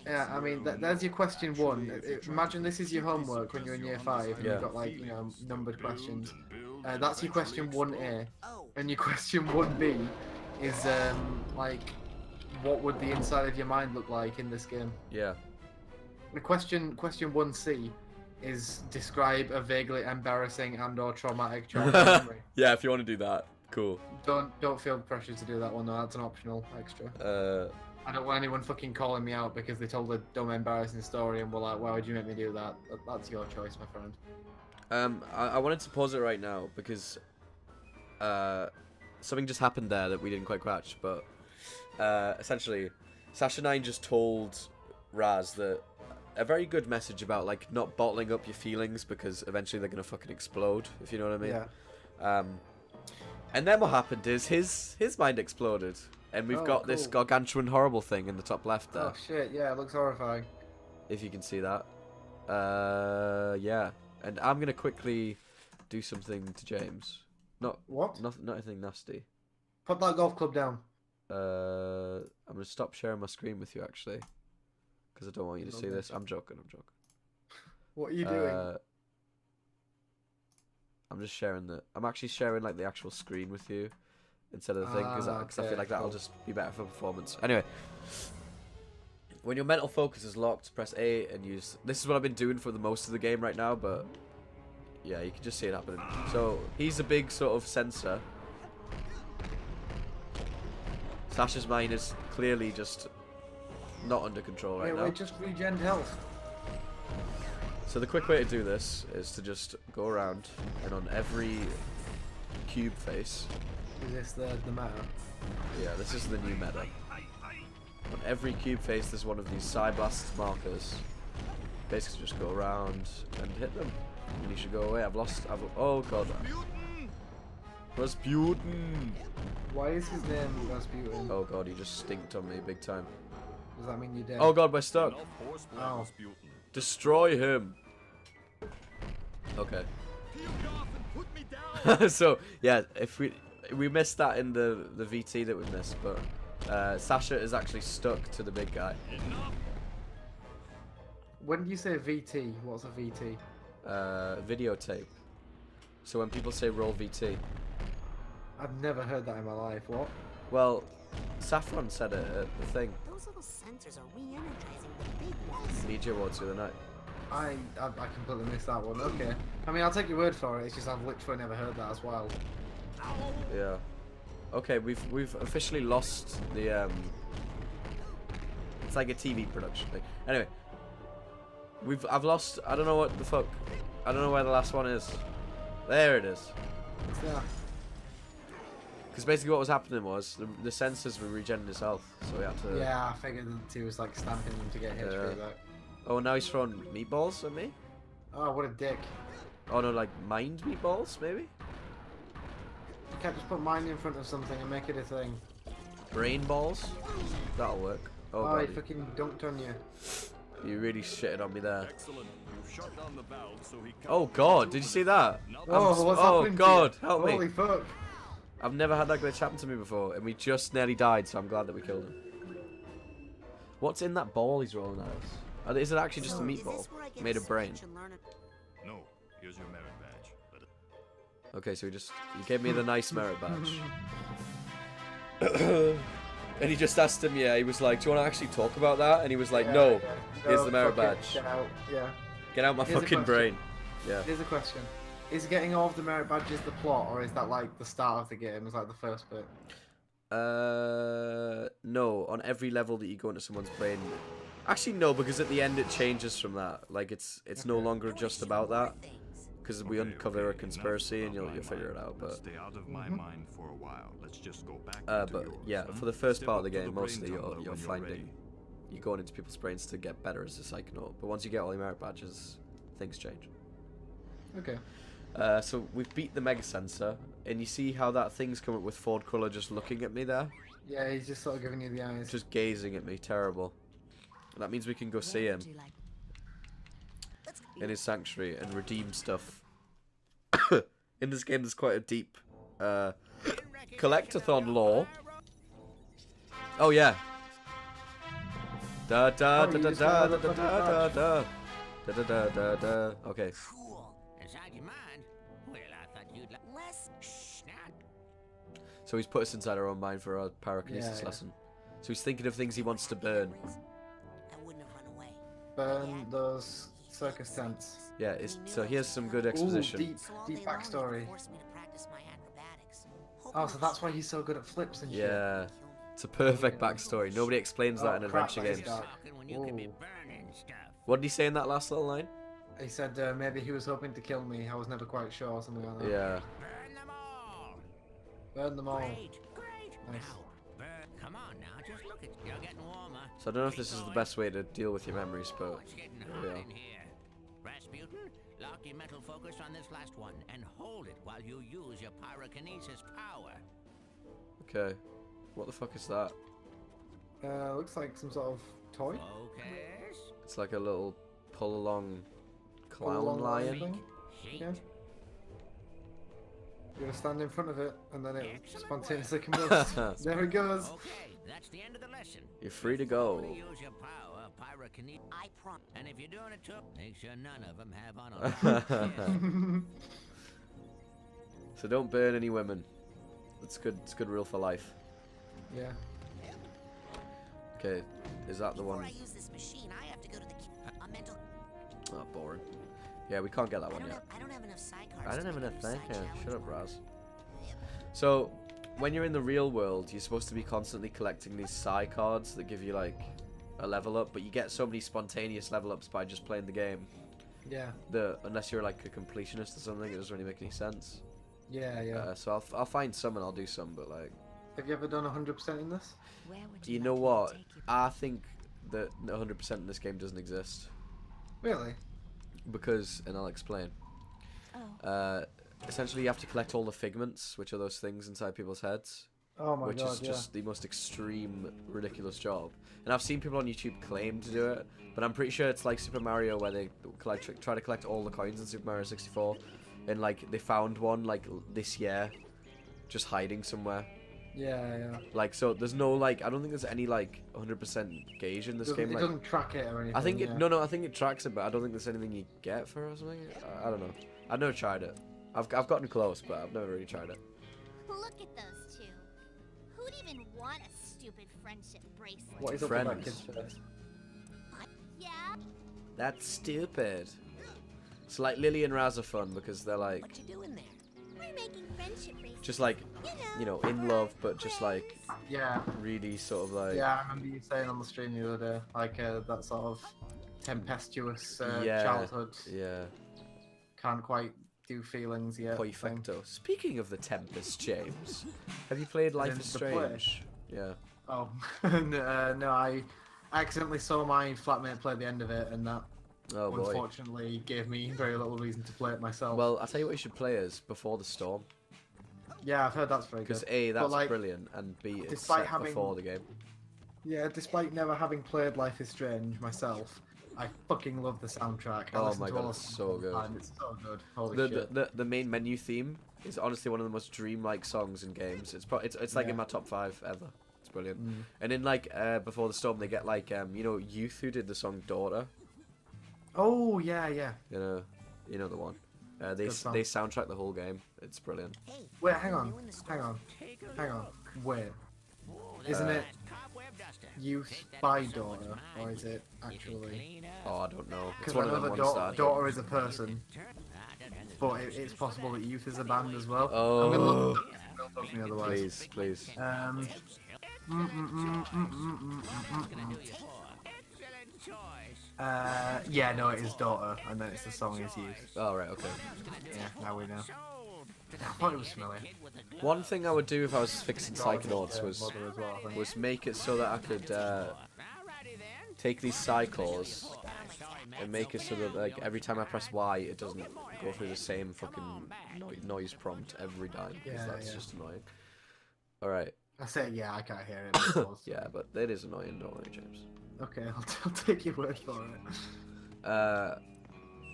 say? Yeah, I mean, there's your question one. Imagine this is your homework when you're in year 5 and Yeah. you've got, like, you know, numbered questions. That's your question 1A. And your question 1B is, like, what would the inside of your mind look like in this game? Yeah. The question 1C is describe a vaguely embarrassing and/or traumatic childhood memory. Yeah, if you want to do that, cool. Don't feel pressure to do that one though. That's an optional extra. I don't want anyone fucking calling me out because they told a dumb, embarrassing story and were like, "Why would you make me do that?" That's your choice, my friend. I wanted to pause it right now because something just happened there that we didn't quite catch, but essentially, Sasha and I just told Raz that a very good message about like not bottling up your feelings because eventually they're gonna fucking explode, if you know what I mean. Yeah. And then what happened is his mind exploded, and we've got this cool. gargantuan horrible thing in the top left there, Oh shit! Yeah, it looks horrifying. if you can see that. Yeah, and I'm gonna quickly do something to James. Not What? nothing nasty. Put that golf club down. I'm gonna stop sharing my screen with you actually, because I don't want you to see this. I'm joking. What are you doing? I'm just sharing I'm actually sharing like the actual screen with you instead of the thing because I okay, feel like that'll cool. just be better for performance. Anyway, when your mental focus is locked, press A and use. This is what I've been doing for the most of the game right now, but yeah, you can just see it happening. So he's a big sort of sensor. Sasha's mind is clearly just not under control right now. We just regen health. So the quick way to do this is to just go around and on every cube face. Is this the meta? Yeah, this is the new meta. On every cube face there's one of these side blast markers. Basically just go around and hit them. And you should go away. Oh god. Rasputin! Why is his name Rasputin? Oh god, he just stinked on me big time. Does that mean you're dead? Oh god, we're stuck. Enough horseplay, Oh. Rasputin. Destroy him. Okay. Fuck off and put me down. So yeah, if we missed that in the VT that we missed, but Sasha is actually stuck to the big guy. Enough. When you say VT, what's a VT? Videotape. So when people say roll VT, I've never heard that in my life. What? well, Saffron said it at the thing, Those little sensors are re-energizing the big ones. Media Awards the other night. I completely missed that one. Okay. I mean, I'll take your word for it. It's just I've literally never heard that as well. Yeah. Okay, we've officially lost the It's like a TV production thing. Anyway, I've lost. I don't know what the fuck. I don't know where the last one is. There it is. Yeah. Because basically what was happening was the sensors were regenerating his health, so we had to. Yeah, I figured that he was like stamping them to get HP back. Oh, now he's throwing meatballs at me. Oh, what a dick. Oh no, like mind meatballs maybe. You can't just put mine in front of something and make it a thing. Brain balls. That'll work. Oh, Oh, he God, fucking dunked on you. you really shitted on me there. Excellent. You've shut down the valve so he can't. Oh God, did you see that? Whoa, what's oh happening God, to you? help me. Holy fuck. I've never had that glitch happen to me before, and we just nearly died, so I'm glad that we killed him. What's in that ball he's rolling at us? Is it actually just a meatball made of brain? No. Here's your merit badge. But Okay, so he gave me the nice merit badge. And he just asked him, yeah, he was like, do you want to actually talk about that? And he was like, no, here's the merit fuck it, badge. Get out. Yeah. Get out my Here's a fucking question. brain. Yeah. Here's a question. Is getting all of the merit badges the plot, or is that like the start of the game? Is like the first bit? No, on every level that you go into someone's brain. Actually, no, because at the end it changes from that. Like, it's no longer just about that. Because we uncover a conspiracy and you'll figure it out, but... stay out of my mind for a while. Let's just go back. But into yeah, yours, for the huh? first Step part of the up to game, brain mostly tumbler you're when finding... ready. You're going into people's brains to get better as a Psychonaut. But once you get all your merit badges, things change. Okay. So we've beat the Mega Sensor, and you see how that thing's come up with Ford Colour just looking at me there? Yeah, he's just sort of giving you the eyes. Just gazing at me, terrible. That means we can go see Where him would you like? in his sanctuary and redeem stuff. In this game, there's quite a deep collectathon lore. Oh yeah. Da da da da da da da da da da da da da da. Okay. Cool. Inside your mind? Well, I thought you'd like less. Shh, now. So he's put us inside our own mind for our pyrokinesis Yeah. lesson. So he's thinking of things he wants to burn. I wouldn't have run away. Burn those circus tents. Yeah. So here's some good Ooh, exposition. deep So all day long, backstory. you forced me to practice my acrobatics. Oh, so that's why he's so good at flips and shit. Yeah. It's a perfect backstory. Nobody explains that in Oh, crap, adventure that is games. dark. When you could be Whoa. burning stuff. What did he say in that last little line? He said maybe he was hoping to kill me. I was never quite sure, or something like that. Yeah. Burn them all. Burn them all. Great. Nice. Now, burn. Come on now, just look at you're getting warmer. So I don't know if this is the best way to deal with your memories, but Oh, it's getting here hot we are. in here. Rasputin, lock your mental focus on this last one and hold it while you use your pyrokinesis power. Okay. What the fuck is that? Looks like some sort of toy. Focus. It's like a little pull along clown Pull-along lion. thing. Sheet. Yeah. You're gonna stand in front of it, and then it Excellent spontaneously combust. There it goes. Okay, that's the end of the lesson. You're free to go. Only use your power, pyrokinesis. I promise. And if you're doing it too, make sure none of them have on a So don't burn any women. It's good. It's good rule for life. Yeah. Okay, is that the Before one? I use this machine, I have to go to the a mental. Oh, boring. Yeah, we can't get that one yet. I don't have enough side cards. I don't to have make enough your thank side you. challenge Shut up, work. Raz. So, when you're in the real world, you're supposed to be constantly collecting these psi cards that give you like a level up, but you get so many spontaneous level ups by just playing the game. Yeah. Unless you're like a completionist or something, it doesn't really make any sense. Yeah. Yeah. So I'll find some and I'll do some, but like, Have you ever done 100% in this? Where would you like know me to what? take you? I think that 100% in this game doesn't exist Really? because, and I'll explain. Oh. Essentially, you have to collect all the figments, which are those things inside people's heads, Oh my which god. is just the most extreme, ridiculous job. And I've seen people on YouTube claim to do it, but I'm pretty sure it's like Super Mario, where they try to collect all the coins in Super Mario 64, and like they found one like this year, just hiding somewhere. Yeah. Yeah. Like, so there's no like, I don't think there's any like 100% gauge in this game. It Like, doesn't track it or anything. I think it yeah. no, I think it tracks it, but I don't think there's anything you get for it or something. I don't know. I've never tried it. I've gotten close, but I've never really tried it. Look at those two. Who'd even want a stupid friendship bracelet? What is up with that Friends. kid's face? Yeah? That's stupid. It's like Lily and Raz are fun because they're like What you doing there? We're making friendship bracelets. just like, you know, in love, but just like Yeah. really sort of like Yeah, I remember you saying on the stream the other day, like that sort of tempestuous Yeah. childhood, yeah, can't quite do feelings yet. thing. perfecto. Speaking of the Tempest, James, have you played Life is The play? Strange? Yeah. Oh, no, I accidentally saw my flatmate play the end of it, and that Oh boy. unfortunately gave me very little reason to play it myself. Well, I'll tell you what you should play is Before the Storm. yeah, I've heard that's very Because good. A, that's like, brilliant, and B, it's despite set having- before the game. Yeah, despite never having played Life is Strange myself, I fucking love the soundtrack. I Oh listen my to God, all it's of so it all the good. time. It's so good. Holy The, shit. the main menu theme is honestly one of the most dreamlike songs in games. It's like in Yeah. my top 5 ever. It's brilliant. Mm. And in like Before the Storm, they get like you know, Youth, who did the song Daughter. Oh yeah, yeah. You know the one. They Good song. they soundtrack the whole game. It's brilliant. Hey, Wait, hang on, doing the hang on, Take a hang on. look. Wait, Whoa, Isn't that's it a cobweb duster. Youth Take that by to someone's Daughter, mind. or is it You can actually? clean up. Oh, I don't know. It's Because one I of know them that ones that. Daughter is a person, but it's possible that Youth is a band as well. I'm gonna look it up. Don't talk to me otherwise. Please. Um. Yeah, no, it is Daughter, and then it's the song is Youth. Oh, right, okay. Yeah, now we know. I thought it was familiar. One thing I would do if I was fixing Psychonauts Yeah, was Mother as well, I think. make it so that I could take these psychos and make it so that like every time I press Y, it doesn't go through the same fucking noise prompt every time. 'Cause Yeah, that's yeah. just annoying. All right. I said, yeah, I can't hear it. Yeah, but it is annoying, don't worry, James. Okay, I'll take your word for it.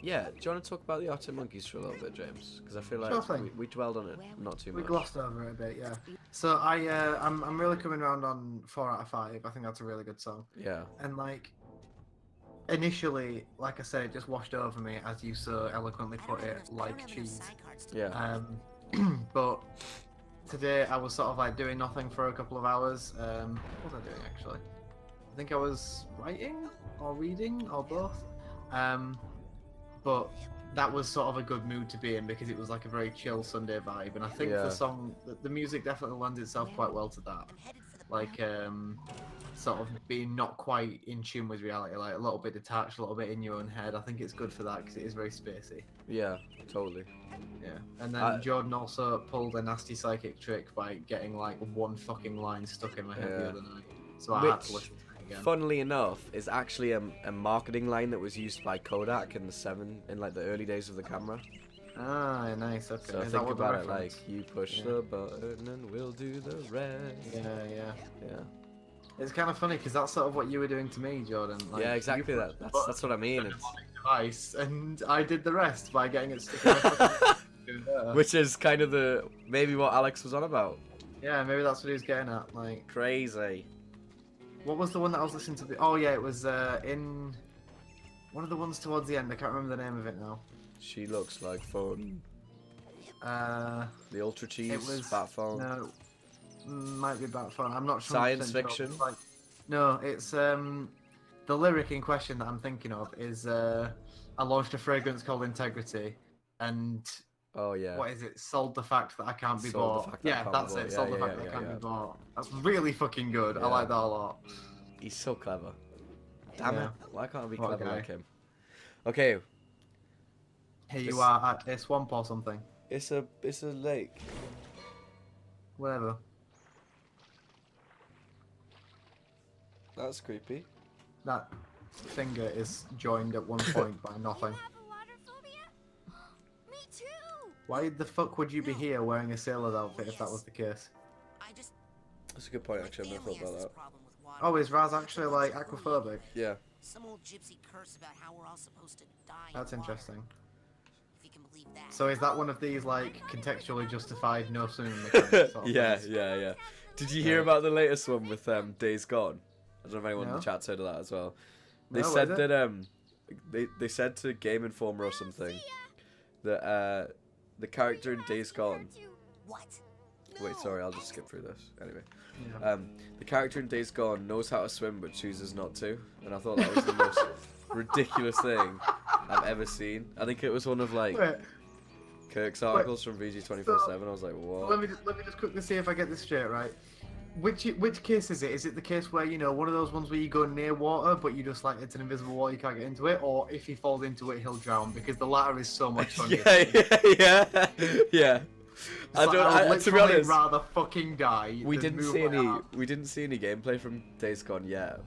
Yeah, do you want to talk about the Arctic Monkeys for a little bit, James? Because I feel like Sure thing. we dwelled on it not too We much. glossed over it a bit, yeah. So I'm really coming around on 4 out of 5. I think that's a really good song. Yeah. And like, initially, like I said, it just washed over me, as you so eloquently put it, like cheese. Yeah. But today I was sort of like doing nothing for a couple of hours. What was I doing actually? I think I was writing or reading or both. But that was sort of a good mood to be in because it was like a very chill Sunday vibe, and I think Yeah. the song, the music definitely lends itself quite well to that. Like, sort of being not quite in tune with reality, like a little bit detached, a little bit in your own head. I think it's good for that because it is very spacey. Yeah, totally. Yeah. And then Jordan also pulled a nasty psychic trick by getting like one fucking line stuck in my head the other night. So I had to listen to it again. Funnily enough, is actually a marketing line that was used by Kodak in like the early days of the camera. Ah, nice. Okay. So Is that think what the about it reference? like you push the button and we'll do the rest. Yeah. Yeah. It's kind of funny because that's sort of what you were doing to me, Jordan. Like, Yeah, exactly you that. pushed the That's what I mean. button It's, on a device, and I did the rest by getting it stuck in my fucking head. which is kind of maybe what Alex was on about. Yeah, maybe that's what he was getting at. Like, Crazy. what was the one that I was listening to? Oh yeah, it was in one of the ones towards the end. I can't remember the name of it now. She looks like fun. The Ultra cheese. it was Bat phone. No, might be Bat Phone. I'm not sure. Science fiction. Like, no, it's the lyric in question that I'm thinking of is I launched a fragrance called Integrity, and Oh yeah. what is it? Sold the fact that I can't be Sold the bought. fact that I Yeah, can't be that's bought. it. Yeah, Sold the yeah, fact that yeah, I can't yeah. be bought. That's really fucking good. I Yeah. like that a lot. He's so clever. Damn Yeah. it! Why can't I be What a clever guy. like him? Okay, Here This- you are at a swamp or something. it's a lake. Whatever. That's creepy. That finger is joined at one point by nothing. You have a water phobia? Me too. Why the fuck would you be here wearing a sailor's outfit if that was the case? I just That's a good point. Actually, I've never thought about that. problem with water. Oh, is Raz actually like aquaphobic? Yeah. Some old gypsy curse about how we're all supposed to die. in That's water, interesting. If you can believe that. So is that one of these like contextually justified no swimming mechanics sort of Yeah, things? yeah. Did you hear Yeah. about the latest one with Days Gone? I don't know if anyone in No. the chat's heard of that as well. They No, what said is it? that they said to Game Informer or something that the character in Days Gone. What? Wait, sorry, I'll just skip through this. Anyway, Yeah. the character in Days Gone knows how to swim but chooses not to, and I thought that was the most ridiculous thing I've ever seen. I think it was one of like Wait, Kirk's articles from VG247. I was like, what? let me just quickly see if I get this straight, right? Which case is it? Is it the case where, you know, one of those ones where you go near water but you just like it's an invisible wall, you can't get into it, or if he falls into it he'll drown? Because the latter is so much fun. yeah. I Like, don't. I would To be literally honest, rather fucking die. we than didn't move see my any. arm. We didn't see any gameplay from Days Gone yet.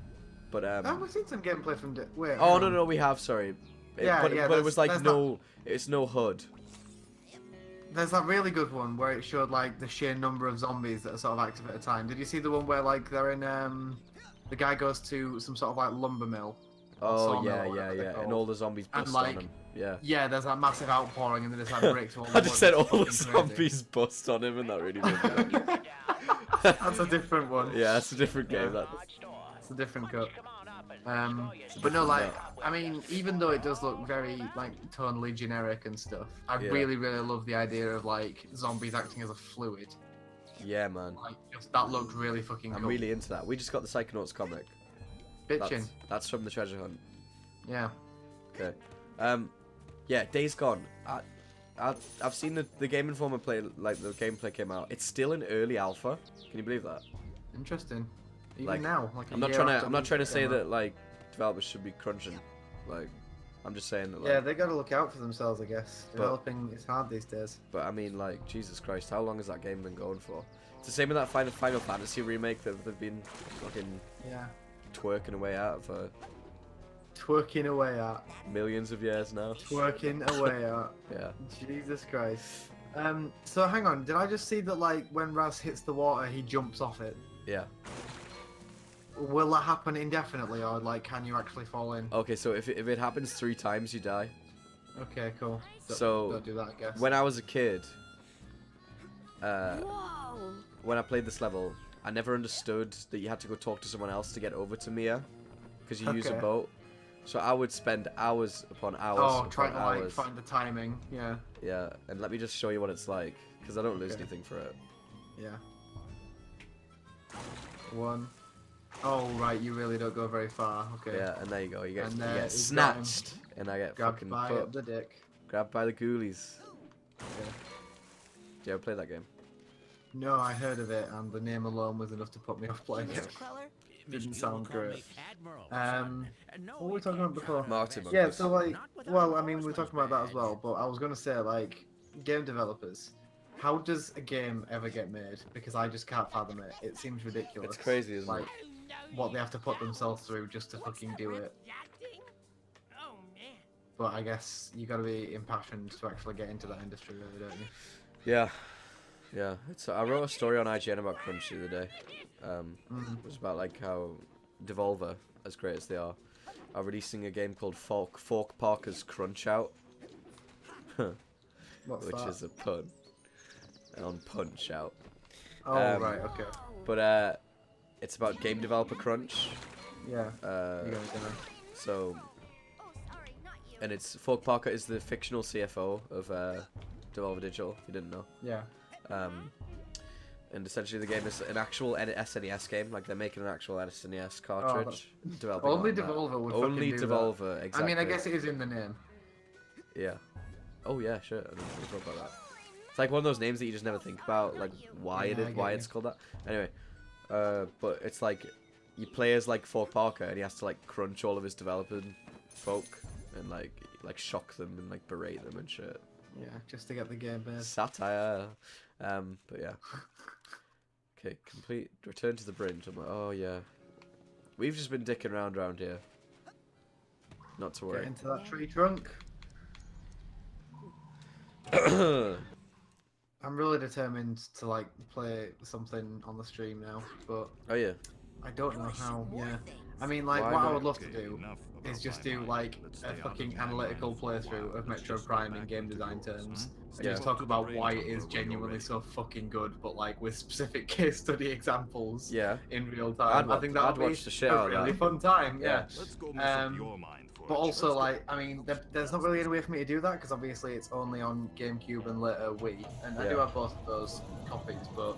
But Oh, we've seen some gameplay from. Wait. Oh hang no on. no we have sorry. Yeah, but yeah, it was like there's no. It's no HUD. There's that really good one where it showed like the sheer number of zombies that are sort of active at a time. Did you see the one where like they're in the guy goes to some sort of like lumber mill? or Oh sawmill yeah or whatever they're and called. all the zombies And, bust like, on him. Yeah. Yeah, there's that massive outpouring and then it's like bricks all I just said all the Fucking crazy. zombies bust on him and that really made me laugh. That's a different one. Yeah, it's a different game. Yeah. That. It's a different cut. But no, like, I mean, even though it does look very, like, tonally generic and stuff, I Yeah. really, really love the idea of, like, zombies acting as a fluid. Yeah, man. Like, just, that looked really fucking I'm cool. really into that. We just got the Psychonauts comic. Bitchin'. That's from the Treasure Hunt. Yeah. Okay. Yeah, Days Gone. I've seen the Game Informer play, like the gameplay came out. It's still in early alpha. Can you believe that? Interesting. Even Like, now. Like a I'm not year trying to. after I'm not trying to it say came that out. like developers should be crunching. Like, I'm just saying that. Like, Yeah, they gotta look out for themselves, I guess. But- Developing is hard these days. But I mean, like, Jesus Christ, how long has that game been going for? It's the same with that Final Fantasy remake that they've been fucking Yeah. twerking away at for Twerking away at. millions of years now. Twerking away at. Yeah. Jesus Christ. So hang on, did I just see that like when Raz hits the water he jumps off it? Yeah. will that happen indefinitely, or like can you actually fall in? Okay, so if it happens 3 times, you die. Okay, cool. So, don't do that, I guess. When I was a kid, Whoa! when I played this level, I never understood that you had to go talk to someone else to get over to Mia, because you use a Okay. boat. So I would spend hours upon hours Oh, trying upon to like hours. find the timing. Yeah. Yeah, and let me just show you what it's like, because I don't lose Okay. anything for it. Yeah. 1. Oh right, you really don't go very far. Okay. Yeah, and there you go. You get, And, you get he's got him. snatched, and I get Grabbed fucking by put, the dick. grabbed by the ghoulies. Okay. Do you ever play that game? No, I heard of it, and the name alone was enough to put me off playing it. Didn't sound great. What were we talking about before? Martin Yeah, Monkeys. so like, well, I mean, we were talking about that as well, but I was gonna say like, game developers. How does a game ever get made? Because I just can't fathom it. It seems ridiculous. It's crazy, isn't like, it? what they have to put themselves through just to fucking do it. But I guess you gotta be impassioned to actually get into that industry, really, don't you? Yeah, yeah. It's. I wrote a story on IGN about Crunch the other day. It was about like how Devolver, as great as they are releasing a game called Fork Parker's Crunch Out, What's which that? is a pun on Punch Out. Oh, right, okay. But it's about game developer crunch. Yeah. Uh, You gotta go. so, Oh, sorry, not you. and it's Fork Parker is the fictional CFO of Devolver Digital. If you didn't know. Yeah. And essentially the game is an actual SNES game. Like they're making an actual SNES cartridge. Developing Only on that. Devolver would Only fucking do Devolver, that. exactly. I mean, I guess it is in the name. Yeah. Oh yeah, sure. I didn't really thought about that. It's like one of those names that you just never think about, like why Yeah, I get why you. it's called that. Anyway, but it's like you play as like Fork Parker, and he has to like crunch all of his developing folk and like shock them and like berate them and shit. Yeah, just to get the game made. Satire. But yeah. Okay, complete. Return to the bridge. I'm like, oh yeah. We've just been dicking around here. Not to Get worry. into that tree trunk. I'm really determined to like play something on the stream now, but Oh yeah. I don't know how. Yeah, I mean, like Why what I not? would love to Okay, do enough is about just my do mind. like Let's a stay out of fucking my analytical mind for a playthrough while. of Let's Metro just Prime go in back game and design forth, terms, hmm? and Yeah. just talk about Talk why to it the is brain genuinely already. so fucking good, but like with specific case study examples Yeah. in real time. I think that I'd would be watch the shit a out of really that. fun time. Yeah. Yeah. Let's go mess up Um, your mind for But a also, change. like, I mean, there's not really any way for me to do that because obviously it's only on GameCube and later Wii, and I do Yeah. have both of those copies, but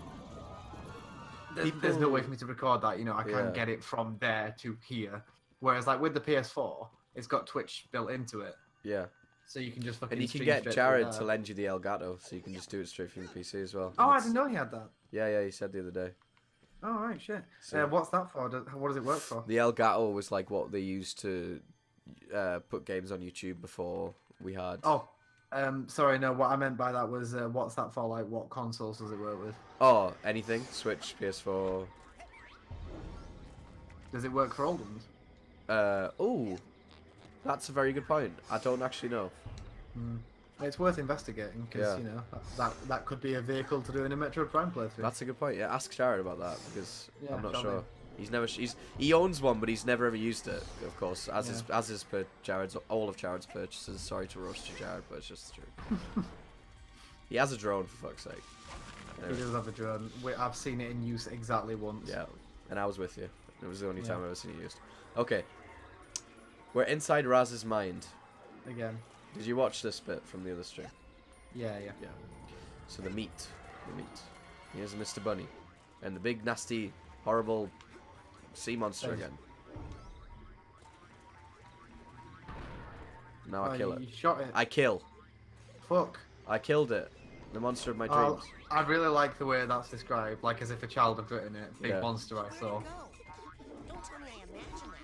there's no way for me to record that. You know, I Yeah. can't get it from there to here. Whereas, like with the PS4, it's got Twitch built into it, Yeah. so you can just fucking. And you can stream get straight Jared through to there. lend you the Elgato, so you can just do it straight from your PC as well. Oh, And I it's- didn't know he had that. Yeah, he said the other day. Oh right, shit. So- What's that for? What does it work for? The Elgato was like what they used to put games on YouTube before we had. Oh, sorry, no. What I meant by that was, what's that for? Like, what consoles does it work with? Oh, anything. Switch, PS4. Does it work for old ones? Oh, that's a very good point. I don't actually know. It's worth investigating because Yeah. you know that could be a vehicle to doing a Metro Prime playthrough. That's a good point. Yeah, ask Jared about that because Yeah, I'm not shall sure. do. He's never. He owns one, but he's never ever used it. Of course, as Yeah. is per Jared's all of Jared's purchases. Sorry to roast you, Jared, but it's just true. He has a drone for fuck's sake. He Anyway, does have a drone. I've seen it in use exactly once. yeah, and I was with you. It was the only time Yeah. I've ever seen it used. Okay, we're inside Raz's mind. Again. Did you watch this bit from the other stream? Yeah, yeah. Yeah. So the meat. Here's Mr. Bunny. And the big, nasty, horrible sea monster Thanks. again. Now I Oh, kill you it. shot it. I kill. Fuck. I killed it. The monster of my Oh, dreams. I really like the way that's described, like as if a child had written it. Big Yeah. monster I saw. Go. Don't tell me I imagine that.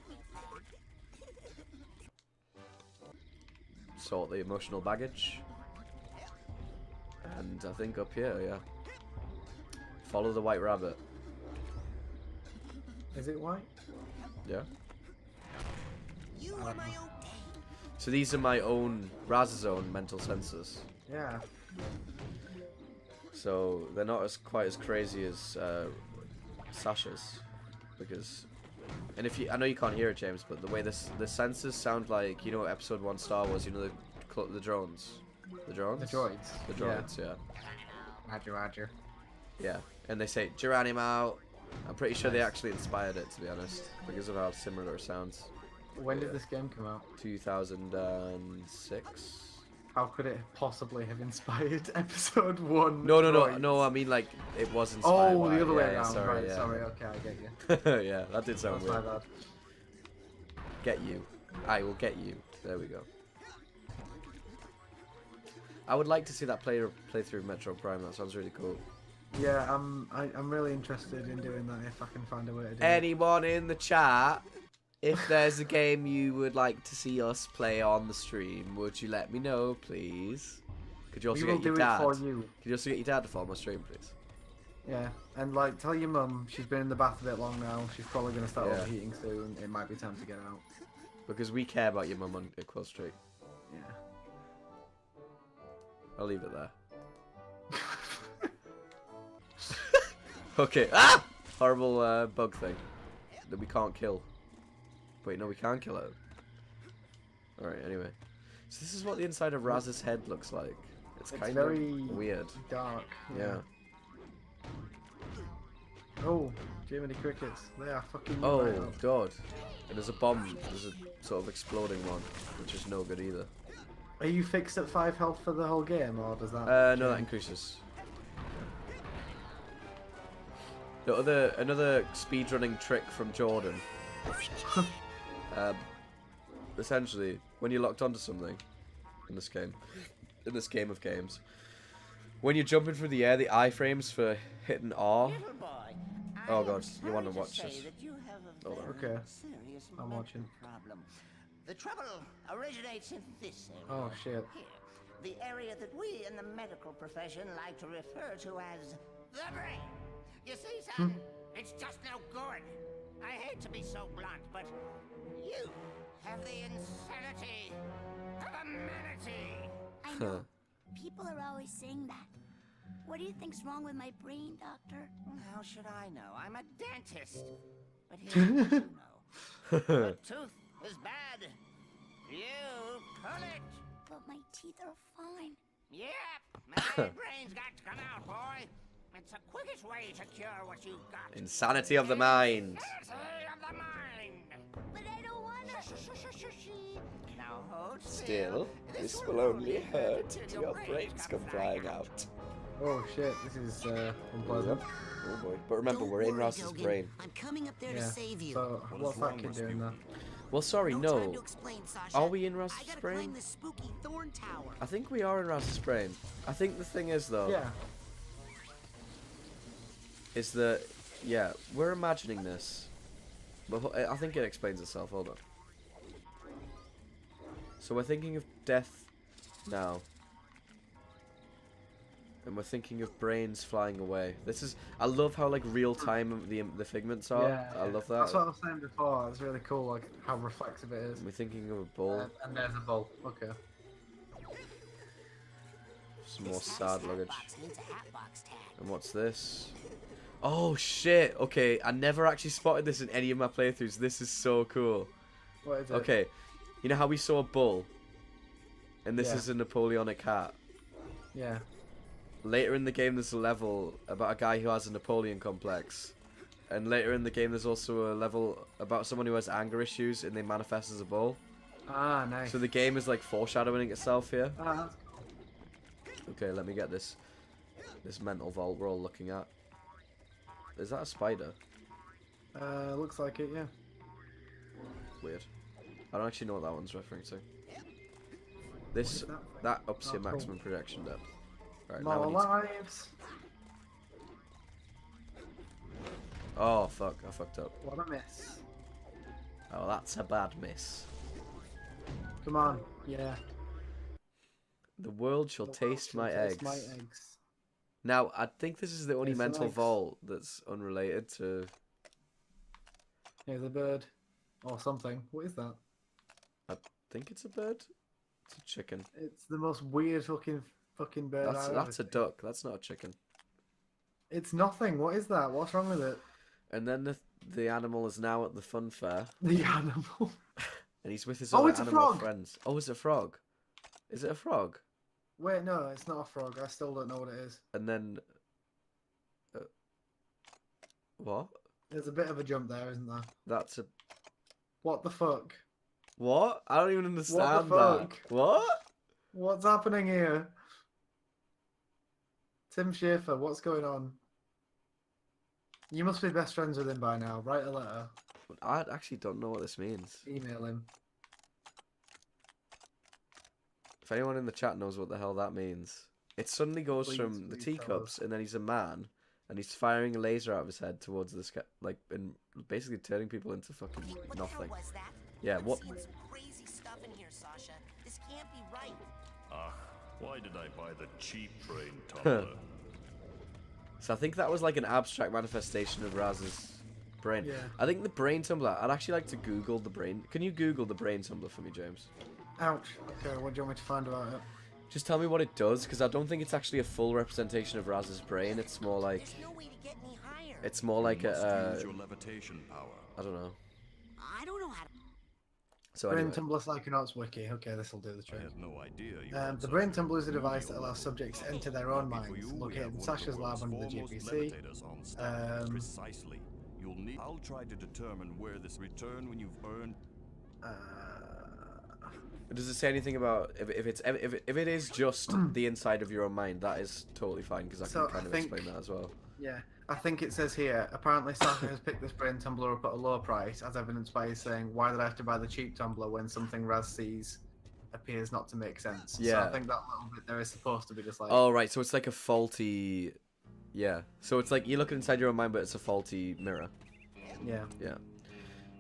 Sort the emotional baggage. And I think up here, yeah. Follow the white rabbit. Is it white? Yeah. You are my own. So these are my own, Raz's own mental sensors. Yeah. So they're not quite as crazy as Sasha's, because And if you, I know you can't hear it, James, but the way the sensors sound like, you know, Episode 1 Star Wars, you know, the drones. The drones? The droids. The droids, yeah. Roger. Yeah. And they say, Geronimo. I'm pretty sure they actually inspired it, to be honest, because of how similar it sounds. When did this game come out? 2006? How could it possibly have inspired Episode 1? No, I mean, like, it was inspired by, the other way yeah, around. Sorry, Right, yeah. sorry, okay, I get you. Yeah, that did sound That's my weird. bad. Get you. I will get you. There we go. I would like to see that playthrough of Metro Prime. That sounds really cool. Yeah, I'm really interested in doing that if I can find a way to do it. Anyone in the chat, if there's a game you would like to see us play on the stream, would you let me know, please? Could you also We will get your do dad? it for you. Could you also get your dad to follow my stream, please? Yeah, and like tell your mum she's been in the bath a bit long now. She's probably gonna start Yeah. overheating soon. It might be time to get out. Because we care about your mum on Quill Street. Yeah. I'll leave it there. Okay. Ah! Horrible bug thing that we can't kill. Wait, no, we can kill it. Alright, anyway. So this is what the inside of Raz's head looks like. It's kind of very weird. dark. Yeah. Oh, Jiminy Crickets. They are fucking you Oh, right up. God. And there's a bomb. There's a sort of exploding one, which is no good either. Are you fixed at 5 health for the whole game, or does that? No, that change? increases. Another speedrunning trick from Jordan. Essentially, when you're locked onto something in this game of games, when you're jumping through the air, the iframes for hitting R. Little boy, Oh I God, am you want to sorry watch say this? that you have a Hold on. very Okay. serious I'm mental watching. problem. The trouble originates in this area. Oh shit. Here, the area that we in the medical profession like to refer to as the brain. You see, son, it's just no good. I hate to be so blunt, but you have the insanity of a manatee. I know. People are always saying that. What do you think's wrong with my brain, Doctor? How should I know? I'm a dentist. But here's what you know. The tooth is bad. You pull it. But my teeth are fine. Yep, my brain's got to come out, boy. It's the quickest way to cure what you've got. Insanity of the mind. Insanity of the mind. But I don't wanna. Now hold Still, this will only hurt till your brains come flying out. Oh shit, this is unpleasant. Oh boy. But remember, Don't we're in worry, Ross's Dogen. brain. I'm coming up there Yeah. to save you. So what's that kid doing there? Well, sorry, No time no. to explain, Sasha. Are we in I Ross's gotta brain? climb this spooky thorn tower. I think we are in Ross's brain. I think the thing is, though, Yeah. is that, yeah, we're imagining this. But I think it explains itself. Hold on. So we're thinking of death now. And we're thinking of brains flying away. This is... I love how, like, real time the figments are. Yeah, I love that. That's what I was saying before. It's really cool, like how reflexive it is. We're thinking of a bowl. And there's a bowl. Okay. Some more This sad hat luggage. box needs a hat box tag. And what's this? Oh, shit. Okay, I never actually spotted this in any of my playthroughs. This is so cool. What is it? Okay, you know how we saw a bull? And this Yeah. is a Napoleonic hat. Yeah. Later in the game, there's a level about a guy who has a Napoleon complex. And later in the game, there's also a level about someone who has anger issues and they manifest as a bull. Ah, nice. So the game is like foreshadowing itself here. Ah, that's cool. Okay, let me get this mental vault we're all looking at. Is that a spider? Looks like it, yeah. Weird. I don't actually know what that one's referring to. This is that thing? that ups Oh, your cool. maximum projection depth. Right, now More we need to... lives. Oh fuck, I fucked up. What a miss. Oh, that's a bad miss. Come on. Yeah. The world shall taste my Taste eggs. my eggs. Now, I think this is the only Taste the mental eggs. vault that's unrelated to... Here's a bird. Or something. What is that? I think it's a bird? It's a chicken. It's the most weird looking fucking bird That's I've a ever duck, that's not a chicken. It's nothing. What is that? What's wrong with it? And then the animal is now at the fun fair, The animal. and he's with his Oh, other it's a animal frog! friends. Oh, is it a frog? Is it a frog? Wait, no, it's not a frog. I still don't know what it is. And then, what? There's a bit of a jump there, isn't there? That's a What the fuck? what? I don't even understand that. fuck? What? What's happening here? Tim Schafer, what's going on? You must be best friends with him by now. Write a letter. I actually don't know what this means. Email him. If anyone in the chat knows what the hell that means, it suddenly goes Please, from the please tell teacups, us. and then he's a man, and he's firing a laser out of his head towards the sky, like, and basically turning people into fucking What nothing. the hell was that? Yeah, I'm what? seeing some crazy stuff in here, Sasha. This can't be right. Ah, why did I buy the cheap brain tumbler? So I think that was like an abstract manifestation of Raz's brain. Yeah. I think the brain tumbler. I'd actually like to Google the brain. Can you Google the brain tumbler for me, James? Ouch. Okay, what do you want me to find about it? Just tell me what it does, because I don't think it's actually a full representation of Raz's brain. It's more like There's no way to get any higher. it's more like You must a. use your levitation power. I don't know. I don't know how to. So Brain anyway, Tumbler Psychonauts wiki. Okay, this will do the I trick. had no idea you The Brain Tumbler is a device that allows subjects to enter their own minds, located in Sasha's lab under the GPC. Precisely. You'll need. I'll try to determine where this return when you've earned. does it say anything about if it is just the inside of your own mind? That is totally fine, because I So, can kind I of think- explain that as well. Yeah, I think it says here, apparently Sasha has picked this Brain Tumbler up at a low price, as evidenced by his saying, why did I have to buy the cheap tumbler when something Raz sees appears not to make sense? So Yeah. I think that little bit there is supposed to be just like... Oh right, so it's like a faulty. Yeah, so it's like you look inside your own mind, but it's a faulty mirror. Yeah. Yeah.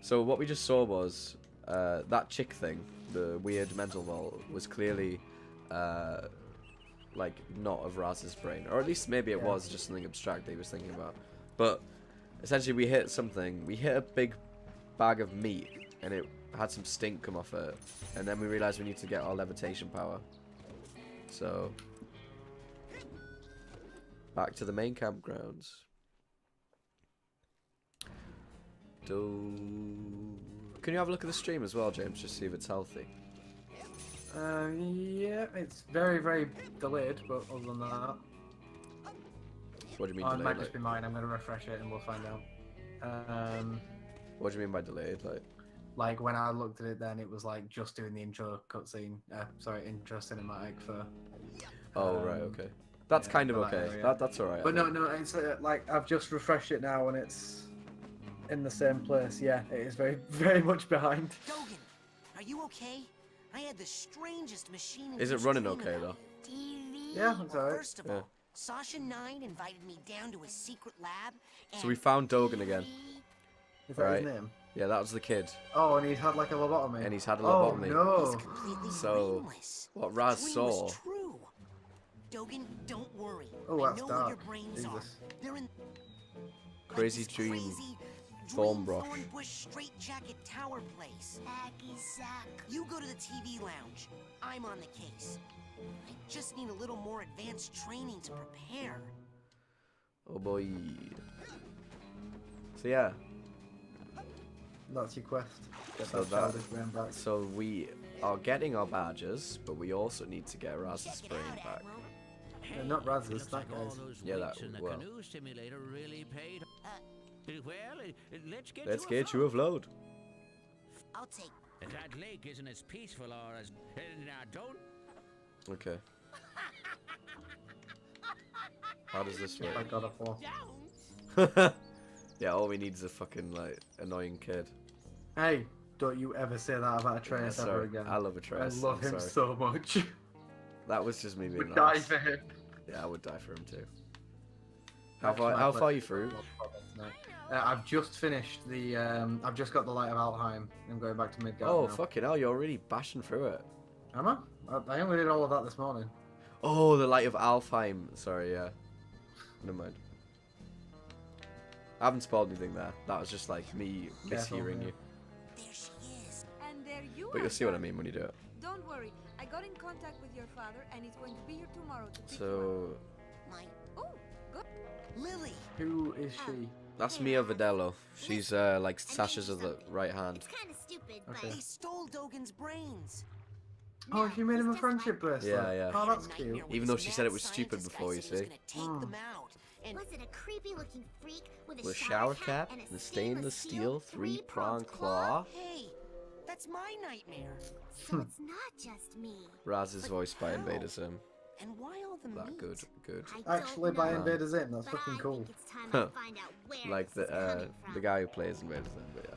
So what we just saw was that chick thing, the weird mental vault, was clearly like not of Raz's brain, or at least maybe it Yeah. was just something abstract that he was thinking about. But essentially, we hit something. We hit a big bag of meat, and it had some stink come off it, and then we realized we need to get our levitation power. So back to the main campgrounds. Can you have a look at the stream as well, James, just see if it's healthy? Yeah, it's very, very delayed, but other than that... What do you mean Oh, it delayed? might just Like, be mine, I'm going to refresh it and we'll find out. what do you mean by delayed? Like, when I looked at it then, it was like just doing the intro cutscene, intro cinematic for... Oh right, okay. That's yeah, kind of for that okay. area. That's alright. But no, it's like I've just refreshed it now and it's in the same place. Yeah, it is very, very much behind. Dogen, are you okay? I had the strangest machine. Is it running okay though? TV. Yeah, it's alright. First of Yeah. all, Sasha 9 invited me down to a secret lab. So we and found Dogen again. Is that Right. his name? Yeah, that was the kid, Oh, and he's had like a lobotomy. and he's had a Oh lobotomy. he's no! completely So, brainless. what Raz Dream saw. was true. Dogen, don't worry. Oh, I that's know what your dark. brains are. Jesus. They're in Crazy like this dream. crazy Thorn brush. Thornbush Straight Jacket Tower place. You go to the TV lounge. I'm on the case. I just need a little more advanced training to prepare. Oh boy. So yeah, That's your quest. Get So that that- childish brain back. so we are getting our badges, but we also need to get Raz's Check it brain out, back. Admiral. Not Raz's, Looks that like all guy's. those Yeah, weeks that- in the well. canoe simulator really paid. Well, let's Let's you get you afloat. I'll take. That lake isn't as peaceful or as. Now don't. Okay. How does this I work? got a 4. Yeah, all we need is a fucking like annoying kid. Hey, don't you ever say that about Atreus Yeah, ever sorry. again. I love I Atreus. love I'm him sorry. so much. That was just me being Would die nice. for him. Yeah, I would die for him too. How Actually, far I've are you through? I've just finished the. I've just got the Light of Alheim. I'm going back to Midgard. Oh now. fucking hell! You're really bashing through it. Am I? I only did all of that this morning. Oh, the Light of Alfheim. Sorry, yeah. Never mind. I haven't spoiled anything there. That was just like me Careful, mishearing yeah. you. There she is. And there you But are. you'll see what I son. mean when you do it. Don't worry. I got in contact with your father and he's going to be here tomorrow to pick you So, My up. Oh, good. Lily. Who is she? That's Mia Vidello. She's like Sasha's other right hand. It's kind of stupid, Okay. but They stole Dogen's brains. Oh, she made him a friendship bracelet. Yeah, yeah. Oh, that's cute. Even though she said it was stupid before, you see. Take them out. And was it a creepy-looking freak with With a shower cap and a stainless steel three-pronged claw. hey, that's my nightmare. So it's not just me. Raz is voiced by Invader Zim. And why all the That meat? good, good. I Actually, don't by know, Invader Zim, that's but fucking I cool. think it's time I find out where Like this is coming the from. guy who plays Invader Zim, but yeah.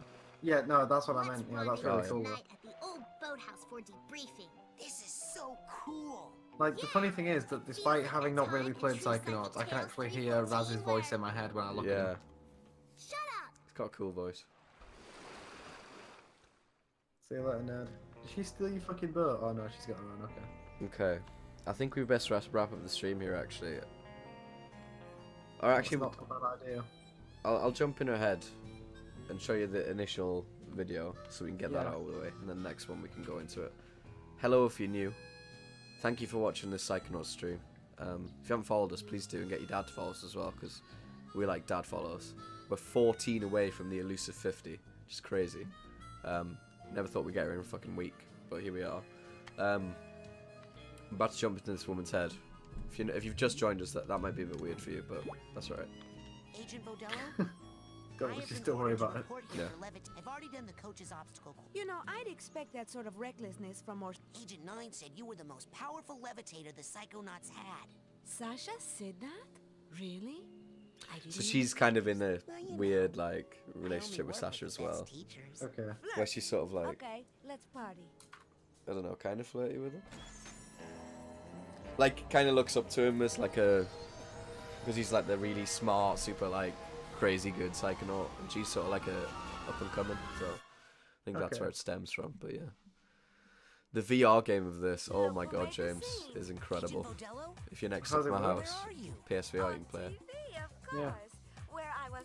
Yeah, no, that's what I Let's meant. Yeah, that's rendezvous really cool. tonight at the old boathouse for debriefing. This is so cool. Like, the funny thing is that despite having not really played Psychonauts, I can actually hear Raz's voice in my head when I look at Yeah, him. Shut up! he's got a cool voice. See you later, nerd. Did she steal your fucking boat? Oh no, she's got her own, okay. Okay, I think we best wrap up the stream here, actually. Or That's actually, not a bad idea. I'll jump in ahead and show you the initial video so we can get that Yeah. out of the way, and then next one we can go into it. Hello if you're new. Thank you for watching this Psychonauts stream. If you haven't followed us, please do, and get your dad to follow us as well, because we like dad follows. We're 14 away from the elusive 50, which is crazy. Never thought we'd get here in a fucking week, but here we are. I'm about to jump into this woman's head. If you've just joined us, that might be a bit weird for you, but that's alright. Agent Vodello? Don't you still worry about it. Yeah. I've already done the coach's obstacle. You know, I'd expect that sort of recklessness from our... Agent 9 said you were the most powerful levitator the Psychonauts had. Sasha said that? Really? I didn't So she's kind of in a weird, like, relationship with Sasha as well. Okay. Where she's sort of like, Okay, let's party. I don't know, kind of flirty with him. Like, kind of looks up to him as like a... Because he's like the really smart, super like, crazy good Psychonaut. And she's sort of like a up and coming, so... I think that's Okay. where it stems from, but yeah. The VR game of this, oh my god, James, is incredible. If you're next How's to it my work? house, PSVR, you can play it. TV, of Yeah. course. Where I was... Well,